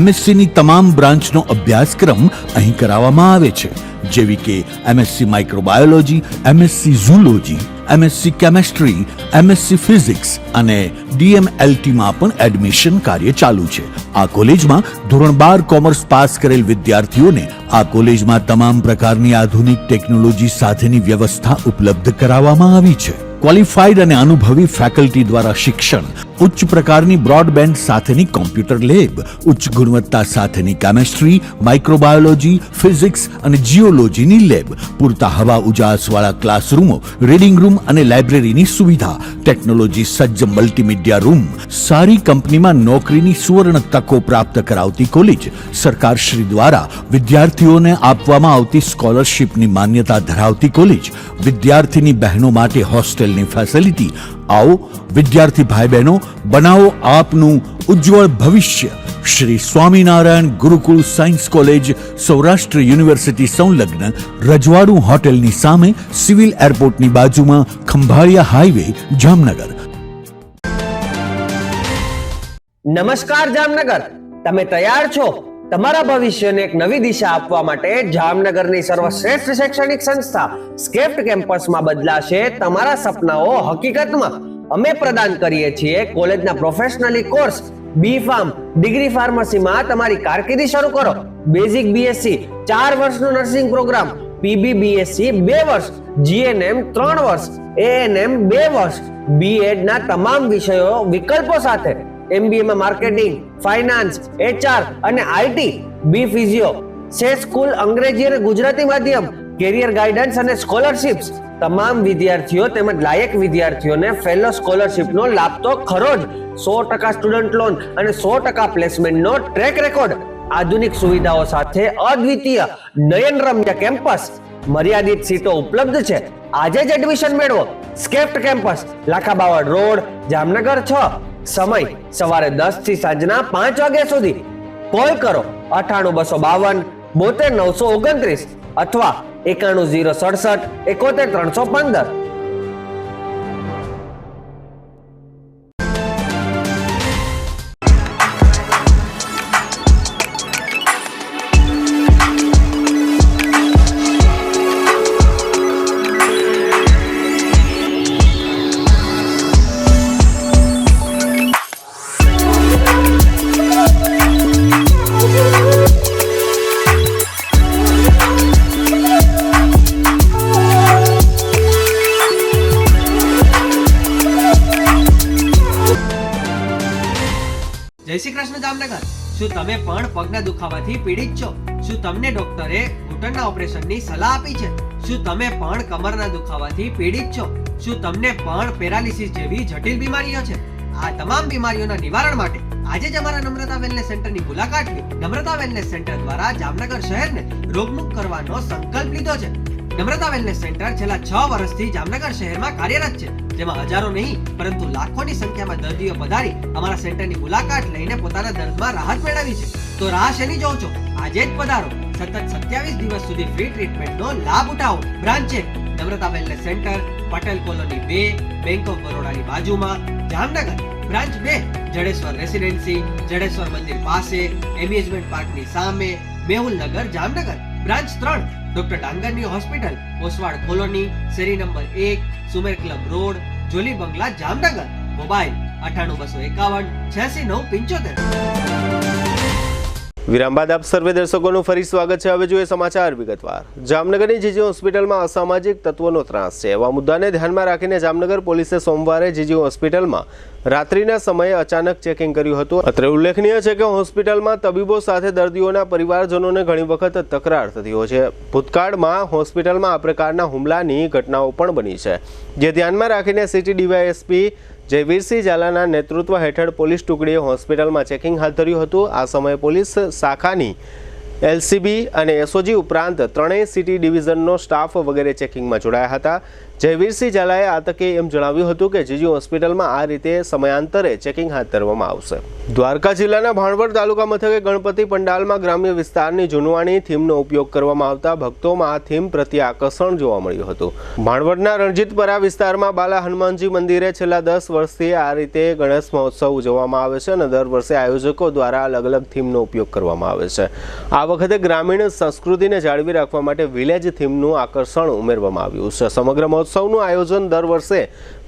MSc ની તમામ બ્રાન્ચનો અભ્યાસક્રમ અહીં કરાવવામાં આવે છે, જેવી કે MSc microbiology, MSc zoology, MSc chemistry, MSc physics અને DMLT માં પણ એડમિશન કાર્ય ચાલુ છે. આ કોલેજમાં ધોરણ 12 કોમર્સ પાસ કરેલ વિદ્યાર્થીઓને આ કોલેજમાં તમામ પ્રકારની આધુનિક ટેકનોલોજી સાથેની વ્યવસ્થા ઉપલબ્ધ કરાવવામાં આવી છે. ક્વોલિફાઈડ અને અનુભવી ફેકલ્ટી દ્વારા શિક્ષણ, ઉચ્ચ પ્રકારની બ્રોડબેન્ડ સાથેની કોમ્પ્યુટર લેબ, ઉચ્ચ ગુણવત્તા સાથેની કેમેસ્ટ્રી, માઇક્રોબાયોલોજી, ફિઝિક્સ અને જીઓલોજીની લેબ, પૂરતા હવા ઉજાસવાળા ક્લાસરૂમો, રીડિંગ રૂમ અને લાઇબ્રેરીની સુવિધા, ટેકનોલોજી સજ્જ મલ્ટીમીડિયા રૂમ, સારી કંપનીમાં નોકરીની સુવર્ણ તકો પ્રાપ્ત કરાવતી કોલેજ, સરકારશ્રી દ્વારા વિદ્યાર્થીઓને આપવામાં આવતી સ્કોલરશિપની માન્યતા ધરાવતી કોલેજ, વિદ્યાર્થીની બહેનો માટે હોસ્ટેલની ફેસિલિટી. આવો વિદ્યાર્થી ભાઈ બહેનો, બનાવો આપનું ઉજ્જવળ ભવિષ્ય. શ્રી સ્વામિનારાયણ ગુરુકુળ સાયન્સ કોલેજ, સૌરાષ્ટ્ર યુનિવર્સિટી સંલગ્ન, રજવાડું હોટેલની સામે, સિવિલ એરપોર્ટની બાજુમાં, ખંભાળિયા હાઈવે, જામનગર. નમસ્કાર જામનગર, તમે તૈયાર છો તમારા ભવિષ્યને એક નવી દિશા આપવા માટે? જામનગરની સર્વશ્રેષ્ઠ શૈક્ષણિક સંસ્થા સ્કેફ્ટ કેમ્પસમાં બદલાશે તમારા સપનાઓ હકીકતમાં. અમે પ્રદાન કરીએ છીએ કોલેજના પ્રોફેશનલી કોર્સ બી ફાર્મ, ડિગ્રી ફાર્મસીમાં તમારી કારકિર્દી શરૂ કરો. બેઝિક બીએસસી 4 વર્ષનો નર્સિંગ પ્રોગ્રામ, પીબી બીએસસી 2 વર્ષ, જીએનએમ 3 વર્ષ, એએનએમ 2 વર્ષ, બીએડ ના તમામ વિષયો વિકલ્પો સાથે, એમબીએ માં માર્કેટિંગ, ફાઇનાન્સ, એચઆર અને આઈટી, બી ફિઝિયો, સે સ્કૂલ અંગ્રેજી અને ગુજરાતી માધ્યમ, કેરિયર ગાઈડન્સ અને સ્કોલરશિપ્સ. તમામ વિદ્યાર્થીઓ તેમજ લાયક વિદ્યાર્થીઓને ફેલો સ્કોલરશિપનો લાભ તો ખરો જ. 100% સ્ટુડન્ટ લોન અને 100% પ્લેસમેન્ટનો ટ્રેક રેકોર્ડ. આધુનિક સુવિધાઓ સાથે અદ્વિતીય નયનરમ્ય કેમ્પસ. મર્યાદિત સીટો ઉપલબ્ધ છે. આજે જ એડમિશન મેળવો. સ્કેફ્ટ કેમ્પસ, લાખાબાવડ રોડ, જામનગર 6. સમય સવારે 10 થી સાંજના 5 વાગ્યા સુધી. કોલ કરો 98 252 72 929 અથવા 91 067 71 315. જય શ્રી કૃષ્ણ જામનગર. શું તમે પણ પગના દુખાવાથી પીડિત છો? શું તમને ડોક્ટરે ઘૂંટણના ઓપરેશનની સલાહ આપી છે? શું તમે પણ કમરના દુખાવાથી પીડિત છો? શું તમને પણ પેરાલિસિસ જેવી જટિલ બીમારીઓ છે? આ તમામ બીમારીઓના નિવારણ માટે આજે જ અમારા નમ્રતા વેલનેસ સેન્ટરની મુલાકાત લો. નમ્રતા વેલનેસ સેન્ટર દ્વારા જામનગર શહેરને રોગમુક્ત કરવાનો સંકલ્પ લીધો છે. નમ્રતા વેલનેસ સેન્ટર છેલ્લા 6 વર્ષથી જામનગર શહેરમાં કાર્યરત છે, જેમાં હજારો નહીં પરંતુ લાખોની સંખ્યામાં દર્દીઓ પધારી અમારા સેન્ટરની મુલાકાત લઈને પોતાના દર્દમાં રાહત મેળવી છે. તો રાહ શેની જોવ છો? આજે જ પધારો. સતત 27 દિવસ સુધી ફ્રી ટ્રીટમેન્ટનો લાભ ઉઠાવો. બ્રાન્ચ છે Namrata wellness centre, Patel colony 2, bank of બરોડાની બાજુમાં, જામનગર. બ્રાન્ચ 2 જડેશ્વર રેસિડેન્સી, જડેશ્વર મંદિર પાસે, એમ્યુઝમેન્ટ પાર્કની સામે, મેહુલનગર, જામનગર. બ્રાન્ચ 3 ડોક્ટર ડાંગરની હોસ્પિટલ, ઓસવાડ કોલોની, શેરી number 1, Sumer club road, Jolly બંગલા, જામનગર. મોબાઈલ 98 251 86 975. વિરામ બાદ આપ સર્વે દર્શકોનું ફરી સ્વાગત છે. હવે જોઈએ સમાચાર વિગતવાર. જામનગરની જીજી હોસ્પિટલમાં અસામાજિક તત્વોનો ત્રાસ છે. એવા મુદ્દાને ધ્યાનમાં રાખીને જામનગર પોલીસે સોમવારે જીજી હોસ્પિટલમાં રાત્રિના સમયે અચાનક ચેકિંગ કર્યું હતું. અત્રે ઉલ્લેખનીય છે કે હોસ્પિટલમાં તબીબો સાથે દર્દીઓના પરિવારજનોને ઘણી વખત તકરાર થતી હોય છે. ભૂતકાળમાં હોસ્પિટલમાં આ પ્રકારના હુમલાની ઘટનાઓ પણ બની છે, જે ધ્યાનમાં રાખીને સિટી ડીવાયએસપી જયવીરસિંહ ઝાલાના નેતૃત્વ હેઠળ પોલીસ ટુકડીએ હોસ્પિટલમાં ચેકિંગ હાથ ધર્યું હતું. આ સમયે પોલીસ શાખાની એલસીબી અને એસઓજી ઉપરાંત ત્રણેય સિટી ડિવિઝનનો સ્ટાફ વગેરે ચેકિંગમાં જોડાયા હતા. જયવીરસિંહ ઝાલાએ આ તકે એમ જણાવ્યું હતું કે જીજી હોસ્પિટલમાં આ રીતે સમયાંતરે ચેકિંગ હાથ ધરવામાં આવશે. દ્વારકા જિલ્લાના ભાણવડ તાલુકા મથકે ગણપતિ પંડાલમાં ગ્રામ્ય વિસ્તારની જૂનવાણી થીમનો ઉપયોગ કરવામાં આવતા ભક્તોમાં આ થીમ પ્રત્યે આકર્ષણ જોવા મળ્યું હતું. ભાણવડના રણજીતપરા વિસ્તારમાં બાલા હનુમાનજી મંદિરે છેલ્લા 10 વર્ષથી આ રીતે ગણેશ મહોત્સવ ઉજવવામાં આવે છે અને દર વર્ષે આયોજકો દ્વારા અલગ અલગ થીમનો ઉપયોગ કરવામાં આવે છે. આ વખતે ગ્રામીણ સંસ્કૃતિને જાળવી રાખવા માટે વિલેજ થીમનું આકર્ષણ ઉમેરવામાં આવ્યું છે. સમગ્ર મહોત્સવનું આયોજન દર વર્ષે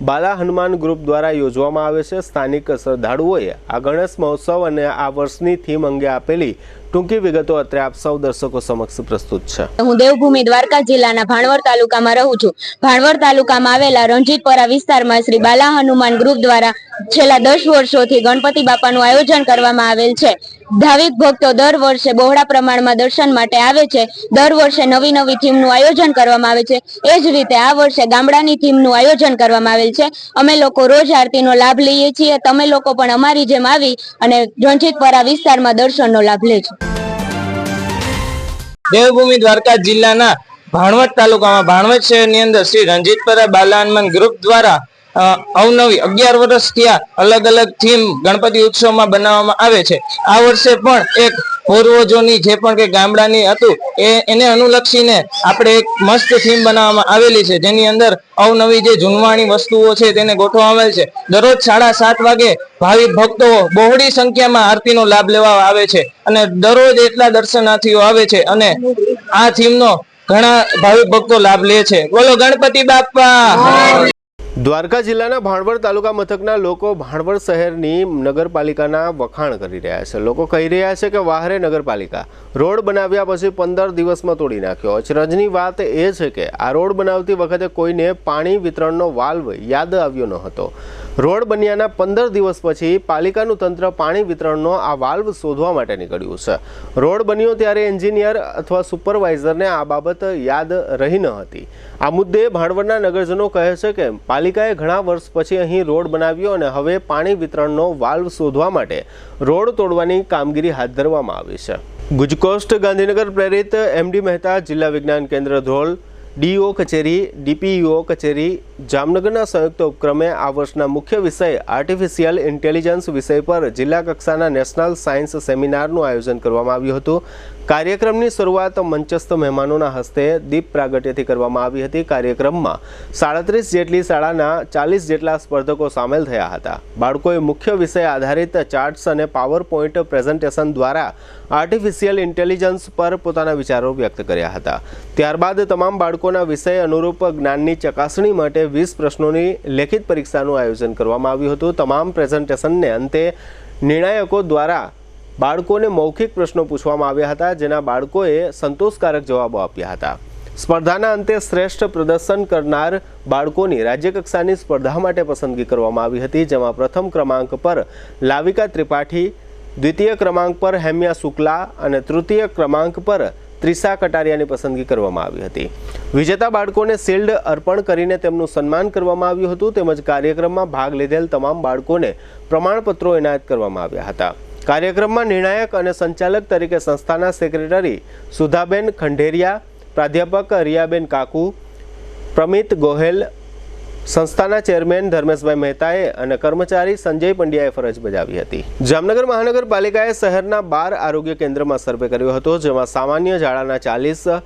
બાલા હનુમાન ગ્રુપ દ્વારા યોજવામાં આવે છે. સ્થાનિક શ્રદ્ધાળુઓએ આ ગણેશ મહોત્સવ અને આ વર્ષની થીમ અંગે આપેલી ટૂંકી વિગતો અત્રે આપ સૌ દર્શકો સમક્ષ પ્રસ્તુત છે. હું દેવભૂમિ દ્વારકા જિલ્લાના ભાણવડ તાલુકામાં રહું છું. ભાણવડ તાલુકામાં આવેલા રણજીતપરા વિસ્તારમાં શ્રી બાલા હનુમાન ગ્રુપ દ્વારા છેલ્લા 10 વર્ષોથી ગણપતિ બાપાનું આયોજન કરવામાં આવેલ છે. ભાવિક ભક્તો દર વર્ષે બહોળા પ્રમાણમાં દર્શન માટે આવે છે. દર વર્ષે નવી નવી થીમનું આયોજન કરવામાં આવે છે. એ જ રીતે આ વર્ષે ગામડાની થીમનું આયોજન કરવામાં આવેલ છે. અમે લોકો રોજ આરતીનો લાભ લઈએ છીએ. તમે લોકો પણ અમારી જેમ આવી અને રણજીતપરા વિસ્તારમાં દર્શનનો લાભ લેજો. દેવભૂમિ દ્વારકા જિલ્લાના ભાણવડ તાલુકામાં ભાણવડ શહેરની અંદર શ્રી રણજીતપરા બાલા હનુમાન ગ્રુપ દ્વારા અવનવી 11 વર્ષ થયા અલગ અલગ થીમ ગણપતિ ઉત્સવમાં બનાવવામાં આવે છે. આ વર્ષે પણ એક પૂર્વજોની જે પણ કે ગામડાની હતું એને અનુલક્ષીને આપણે એક મસ્ત થીમ બનાવવામાં આવેલી છે, જેની અંદર અવનવી જે જૂનવાણી વસ્તુઓ છે તેને ગોઠવવામાં આવેલ છે. દરરોજ 7:30 વાગે ભાવિક ભક્તો બહોળી સંખ્યામાં આરતીનો લાભ લેવા આવે છે અને દરરોજ એટલા દર્શનાર્થીઓ આવે છે અને આ થીમનો ઘણા ભાવિક ભક્તો લાભ લે છે. બોલો ગણપતિ બાપા. દ્વારકા જિલ્લાના ભાણવડ તાલુકા મથકના લોકો ભાણવડ શહેરની નગરપાલિકાના વખાણ કરી રહ્યા છે. લોકો કહી રહ્યા છે કે વાહરે નગરપાલિકા રોડ બનાવ્યા પછી 15 દિવસમાં તોડી નાખ્યો. અચરજની વાત એ છે કે આ રોડ બનાવતી વખતે કોઈને પાણી વિતરણનો વાલ્વ યાદ આવ્યો ન હતો. રોડ બન્યાના 15 દિવસ પછી પાલિકાનું તંત્ર પાણી વિતરણનો આ વાલ્વ શોધવા માટે નીકળ્યું છે. રોડ બન્યો ત્યારે એન્જિનિયર અથવા સુપરવાઇઝરને આ બાબત યાદ રહી ન હતી. આ મુદ્દે ભાણવડના નગરજનો કહે છે કે પાલિકાએ ઘણા વર્ષ પછી અહીં રોડ બનાવ્યો અને હવે પાણી વિતરણનો વાલ્વ શોધવા માટે રોડ તોડવાની કામગીરી હાથ ધરવામાં આવી છે. ગુજકોસ્ટ ગાંધીનગર પ્રેરિત એમડી મહેતા જિલ્લા વિજ્ઞાન કેન્દ્ર ધ્રોલ, ડીઓ કચેરી, ડીપીઈઓ કચેરી જામનગરના સંયુક્ત ઉપક્રમે આ વર્ષના મુખ્ય વિષય આર્ટિફિશિયલ ઇન્ટેલિજન્સ વિષય પર જિલ્લા કક્ષાના નેશનલ સાયન્સ સેમિનારનું આયોજન કરવામાં આવ્યું હતું. કાર્યક્રમની શરૂઆત મંચસ્થ મહેમાનોના હસ્તે દીપ પ્રાગટ્યથી કરવામાં આવી હતી. કાર્યક્રમમાં 37 જેટલી શાળાના 40 જેટલા સ્પર્ધકો સામેલ થયા હતા. બાળકોએ મુખ્ય વિષય આધારિત ચાર્ટ્સ અને પાવર પોઈન્ટ પ્રેઝન્ટેશન દ્વારા આર્ટિફિશિયલ ઇન્ટેલિજન્સ પર પોતાના વિચારો વ્યક્ત કર્યા હતા. ત્યારબાદ તમામ બાળકોના વિષય અનુરૂપ જ્ઞાનની ચકાસણી માટે 20 પ્રશ્નોની લેખિત પરીક્ષાનું આયોજન કરવામાં આવ્યું હતું. તમામ પ્રેઝન્ટેશનને અંતે નિર્ણાયકો દ્વારા બાળકોને મૌખિક પ્રશ્નો પૂછવામાં આવ્યા હતા, જેના બાળકોએ સંતોષકારક જવાબો આપ્યા હતા. સ્પર્ધાના અંતે શ્રેષ્ઠ પ્રદર્શન કરનાર બાળકોની રાજ્યકક્ષાની સ્પર્ધા માટે પસંદગી કરવામાં આવી હતી, જેમાં પ્રથમ ક્રમાંક પર લાવિકા ત્રિપાઠી, દ્વિતીય ક્રમાંક પર હેમ્યા શુક્લા અને તૃતીય ક્રમાંક પર ત્રિષા કટારિયાની પસંદગી કરવામાં આવી હતી. વિજેતા બાળકોને શિલ્ડ અર્પણ કરીને તેમનું સન્માન કરવામાં આવ્યું હતું. તેમજ કાર્યક્રમમાં ભાગ લીધેલ તમામ બાળકોને પ્રમાણપત્રો એનાયત કરવામાં આવ્યા હતા. કાર્યક્રમમાં નિર્ણાયક અને સંચાલક તરીકે સંસ્થાના સેક્રેટરી સુધાબેન ખંડેરિયા, પ્રાધ્યાપક રિયાબેન કાકુ, પ્રમિત ગોહેલ, સંસ્થાના ચેરમેન ધર્મેશભાઈ મહેતાએ અને કર્મચારી સંજય પંડ્યાએ ફરજ બજાવી હતી. જામનગર મહાનગરપાલિકાએ શહેરના 12 આરોગ્ય કેન્દ્રમાં સર્વે કર્યો હતો, જેમાં સામાન્ય ઝાડાના 40,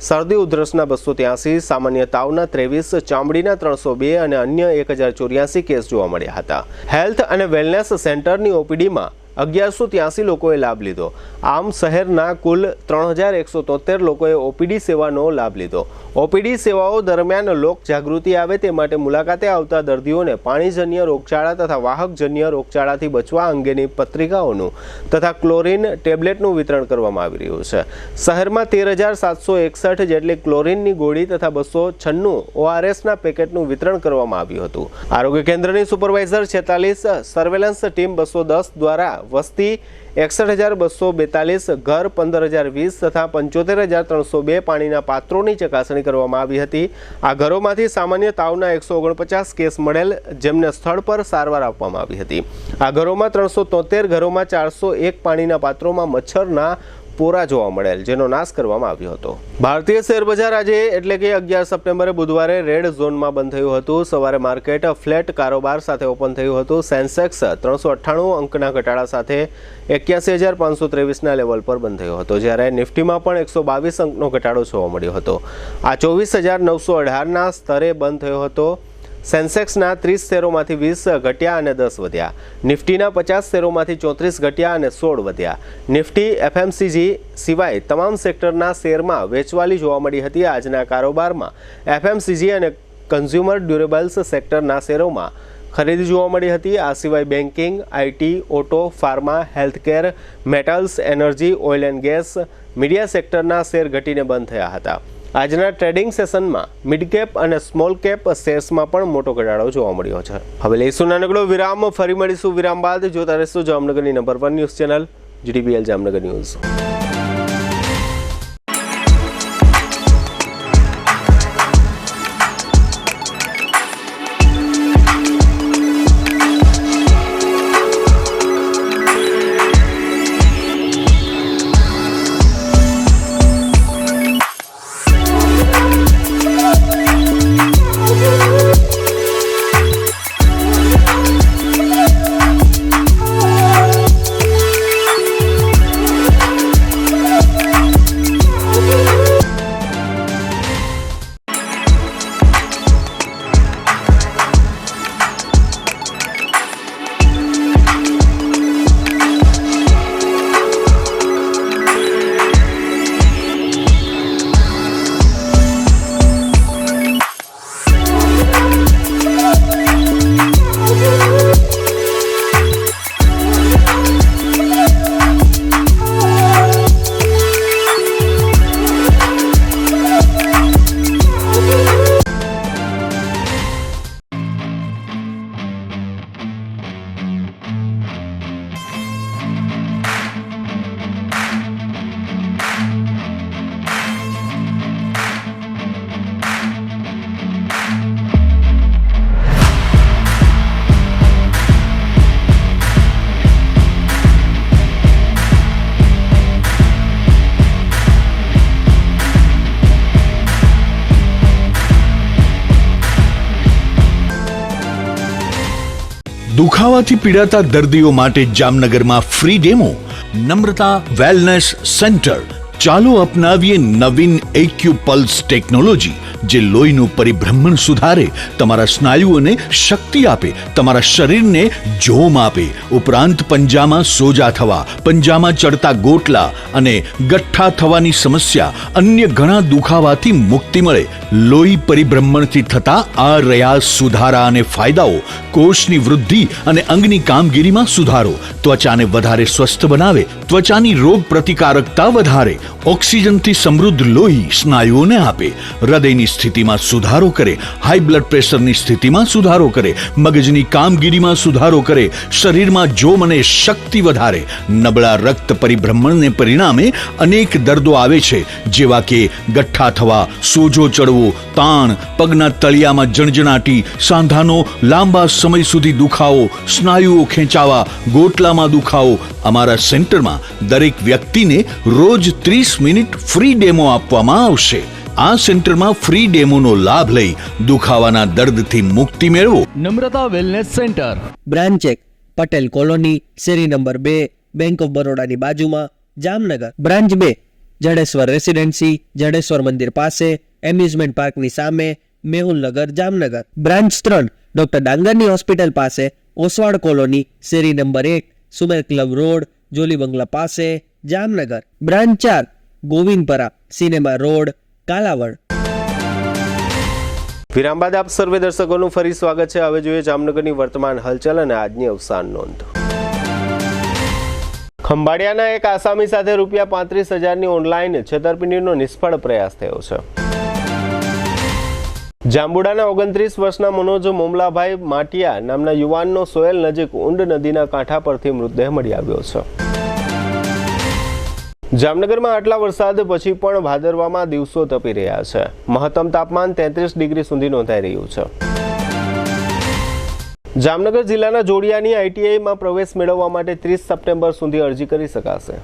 શરદી ઉધરસના 283, સામાન્ય તાવના 23, ચામડીના 302 અને અન્ય 1084 કેસ જોવા મળ્યા હતા. હેલ્થ અને વેલનેસ સેન્ટરની ઓપીડીમાં 1183 લોકોએ લાભ લીધો. આમ શહેરના કુલ 3173 લોકોએ ઓપીડી સેવાનો લાભ લીધો. ઓપીડી સેવાઓ દરમિયાન લોક જાગૃતિ આવે તે માટે મુલાકાતે આવતા દર્દીઓને પાણીજન્ય રોગચાળા તથા વાહકજન્ય રોગચાળાથી બચવા અંગેની પત્રિકાઓનું તથા ક્લોરીન ટેબ્લેટનું વિતરણ કરવામાં આવી રહ્યું છે. શહેરમાં 13761 જેટલી ક્લોરીનની ગોળી તથા 296 ઓઆરએસના પેકેટનું વિતરણ કરવામાં આવ્યું હતું. આરોગ્ય કેન્દ્રની સુપરવાઇઝર 46, સર્વેલન્સ ટીમ 210 દ્વારા વસ્તી 61,242, ઘર 15,020 તથા 75,302 પાણીના પાત્રોની ચકાસણી કરવામાં આવી હતી. આ ઘરોમાંથી સામાન્ય તાવના 149 કેસ મળેલ, જેમને સ્થળ પર સારવાર આપવામાં આવી હતી. આ ઘરોમાં 373 ઘરોમાં 401 પાણીના પાત્રોમાં મચ્છરના પોરા જોવા મળેલ, જેનો નાશ કરવામાં આવ્યો હતો. ભારતીય શેર બજાર આજે એટલે કે 11 સપ્ટેમ્બરે બુધવારે રેડ ઝોનમાં બંધ થયું હતું. સવારે માર્કેટ ફ્લેટ કારોબાર સાથે ઓપન થયું હતું. સેન્સેક્સ 398 અંકના ઘટાડા સાથે 81,523ના લેવલ પર બંધ થયો હતો, જ્યારે નિફ્ટીમાં પણ 122 અંકનો ઘટાડો જોવા મળ્યો હતો. આ 24,918ના સ્તરે બંધ થયો હતો. સેન્સેક્સના 30 શેરોમાંથી 20 ઘટ્યા અને 10 વધ્યા. નિફ્ટીના 50 શેરોમાંથી 34 ઘટ્યા અને 16 વધ્યા. નિફ્ટી એફએમસીજી સિવાય તમામ સેક્ટરના શેરમાં વેચવાલી જોવા મળી હતી. આજના કારોબારમાં એફએમસીજી અને કન્ઝ્યુમર ડ્યુરેબલ્સ સેક્ટરના શેરોમાં ખરીદી જોવા મળી હતી। આ સિવાય banking, IT, auto, pharma, healthcare, metals, energy, oil and gas, media સેક્ટરના શેર ઘટીને બંધ થયા હતા। આજના ટ્રેડિંગ સેશનમાં મિડ કેપ અને સ્મોલ કેપ શેર્સમાં પણ મોટો ઘટાડો જોવા મળ્યો છે। હવે લઈશું નાનકડો વિરામ, ફરી મળીશું વિરામ બાદ। જોતા રહેશો જામનગરની number 1 news channel GTBL Jamnagar news. દુખાવાથી પીડાતા દર્દીઓ માટે જામનગરમાં free demo. Namrata wellness centre. ચાલો અપનાવીએ નવીન એક્યુપલ્સ ટેકનોલોજી, જે લોહીનું પરિભ્રમણ સુધારે, તમારા સ્નાયુઓને શક્તિ આપે, તમારા શરીરને જોમ આપે, ઉપરાંત પંજામાં સોજા થવા, પંજામાં ચડતા ગોટલા અને ગઠ્ઠા થવાની સમસ્યા, અન્ય ઘણા દુખાવાથી મુક્તિ મળે। લોહી પરિભ્રમણથી થતા આ રહ્યા સુધારા અને ફાયદાઓ। કોષની વૃદ્ધિ અને અંગની કામગીરીમાં સુધારો, ત્વચાને વધારે સ્વસ્થ બનાવે, ત્વચાની રોગ પ્રતિકારકતા વધારે, ઓક્સિજનથી સમૃદ્ધ લોહી સ્નાયુઓને આપે, હૃદયની સ્થિતિમાં સુધારો કરે, હાઈ બ્લડ પ્રેશરની સ્થિતિમાં સુધારો કરે, મગજની કામગીરીમાં સુધારો કરે, શરીરમાં જોમ અને શક્તિ વધારે। નબળા રક્ત પરિભ્રમણને પરિણામે અનેક દર્દો આવે છે, જેવા કે ગઠ્ઠા થવા, સોજો ચડવો, તાણ, પગના તળિયામાં જણજણાટી, સાંધાનો લાંબા સમય સુધી દુખાવો, સ્નાયુઓ ખેંચાવા, ગોટલામાં દુખાવો। અમારા સેન્ટરમાં દરેક વ્યક્તિને રોજ 30 મિનિટ ફ્રી ડેમો આપવામાં આવશે। આ સેન્ટરમાં ફ્રી ડેમોનો લાભ લઈ દુખાવાના દર્દથી મુક્તિ મેળવો। Namrata wellness centre, branch 1 Patel colony, શેરી નંબર 2, બેંક ઓફ બરોડાની બાજુમાં, જામનગર। બ્રાન્ચ 2 જડેશ્વર રેસિડેન્સી, જડેશ્વર મંદિર પાસે, એમ્યુઝમેન્ટ પાર્કની સામે, મેહુલનગર, જામનગર। બ્રાન્ચ 3 ડોક્ટર ડાંગરની હોસ્પિટલ પાસે, ઓસવાડ કોલોની, શેરી number 1, Sumer club road, Jolly બંગલા પાસે, Jamnagar. Branch 4 Govindpara, cinema road, Kalavad. વિરામ બાદ આપ સર્વે દર્શકોનું ફરી સ્વાગત છે। હવે જોઈએ જામનગરની વર્તમાન હલચલ અને આજની અવસાન નોંધ। ખંભાળિયાના એક આસામી સાથે ₹35,000ની ઓનલાઈન છેતરપિંડીનો નિષ્ફળ પ્રયાસ થયો છે। જાંબુડાના 29 વર્ષના મનોજ મોમલાભાઈ માટિયા નામના યુવાનનો સોયલ નજીક ઊંડ નદીના કાંઠા પરથી મૃતદેહ મળી આવ્યો છે। જામનગરમાં આટલા વરસાદ પછી પણ ભાદરવામાં દિવસો તપી રહ્યા છે। મહત્તમ તાપમાન 33 ડિગ્રી સુધી નોંધાઈ રહ્યું છે। જામનગર જિલ્લાના જોડિયાની આઈટીઆઈમાં પ્રવેશ મેળવવા માટે 30 સપ્ટેમ્બર સુધી અરજી કરી શકાશે।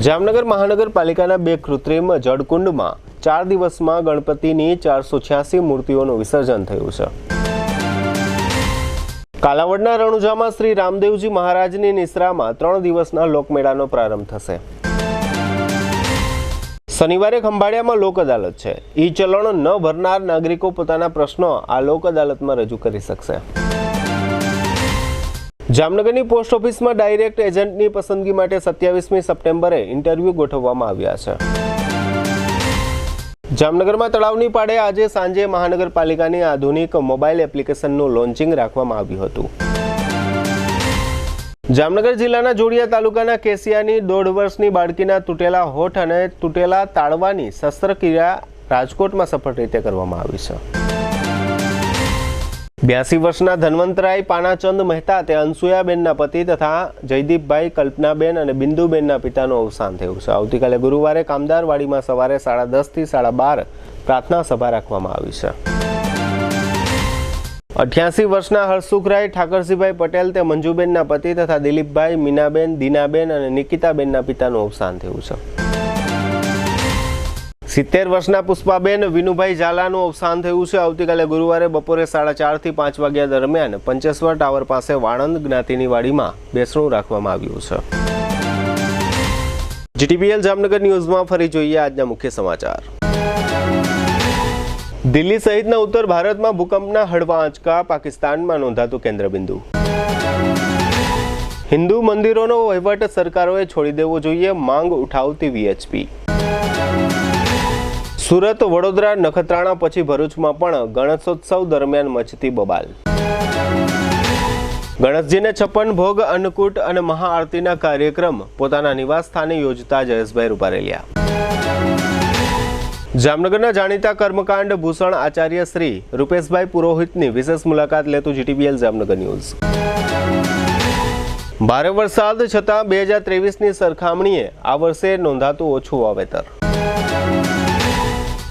જામનગર મહાનગરપાલિકાના 2 કૃત્રિમ જળકુંડમાં 4 દિવસમાં ગણપતિની 486 મૂર્તિઓનું વિસર્જન થયું છે। કાલાવડના રણુજામાં શ્રી રામદેવજી મહારાજની નિશ્રામાં 3 દિવસના લોકમેળાનો પ્રારંભ થશે। શનિવારે ખંભાળિયામાં લોક અદાલત છે। ઈ ચલણ ન ભરનાર નાગરિકો પોતાના પ્રશ્નો આ લોક અદાલતમાં રજૂ કરી શકશે। જામનગરની પોસ્ટ ઓફિસમાં ડાયરેક્ટ એજન્ટની પસંદગી માટે 27મી સપ્ટેમ્બરે ઇન્ટરવ્યૂ ગોઠવવામાં આવ્યા છે। જામનગરમાં તળાવની પાળે આજે સાંજે મહાનગરપાલિકાની આધુનિક મોબાઈલ એપ્લિકેશનનું લોન્ચિંગ રાખવામાં આવ્યું હતું. જામનગર જિલ્લાના જોડિયા તાલુકાના કેસિયાની 1.5 વર્ષની બાળકીના તૂટેલા હોઠ અને તૂટેલા તાળવાની શસ્ત્રક્રિયા રાજકોટમાં સફળ રીતે કરવામાં આવી છે. 82 વર્ષના ધનવંતરાય પાનાચંદ મહેતા તે અનસુયાબેનના પતિ તથા જયદીપભાઈ, કલ્પનાબેન અને બિંદુબેનના પિતાનું અવસાન થયું છે. આવતીકાલે ગુરુવારે કામદારવાડીમાં સવારે 10:30 થી 12:30 પ્રાર્થના સભા રાખવામાં આવી છે. 88 વર્ષના હરસુખરાય ઠાકરસિંહભાઈ પટેલ તે મંજુબેનના પતિ તથા દિલીપભાઈ, મીનાબેન, દીનાબેન અને નિકિતાબેનના પિતાનું અવસાન થયું છે. 70 વર્ષના પુષ્પાબેન વિનુભાઈ ઝાલાનું અવસાન થયું છે. આવતીકાલે ગુરુવારે બપોરે 4:30 થી 5 વાગ્યા દરમિયાન પંચેશ્વર ટાવર પાસે વાણંદ જ્ઞાતિની વાડીમાં બેસણું રાખવામાં આવ્યું છે. જીટીપીએલ જામનગર ન્યૂઝમાં ફરી જોઈએ આજના મુખ્ય સમાચાર. દિલ્હી સહિતના ઉત્તર ભારતમાં ભૂકંપના હળવા આંચકા, પાકિસ્તાનમાં નોંધાતું કેન્દ્રબિંદુ. હિન્દુ મંદિરોનો વહીવટ સરકારોએ છોડી દેવો જોઈએ, માંગ ઉઠાવતી વીએચપી. સુરત, વડોદરા, નખત્રાણા પછી ભરૂચમાં પણ ગણેશોત્સવ દરમિયાન મચતી બબાલ. ગણેશજીને 56 ભોગ, અન્નકૂટ અને મહાઆરતીના કાર્યક્રમ પોતાના નિવાસ સ્થાને યોજતા જયેશભાઈ રૂપારેલિયા. જામનગરના જાણીતા કર્મકાંડ ભૂષણ આચાર્ય શ્રી રૂપેશભાઈ પુરોહિતની વિશેષ મુલાકાત લેતું જીટીપીએલ જામનગર ન્યૂઝ. ભારે વરસાદ છતાં 2023ની સરખામણીએ આ વર્ષે નોંધાતું ઓછું વાવેતર.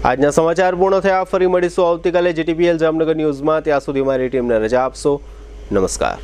આજના સમાચાર પૂર્ણ થયા. ફરી મળીશું આવતીકાલે જીટીપીએલ જામનગર ન્યૂઝમાં. ત્યાં સુધી મારી ટીમને રજા આપશો. નમસ્કાર.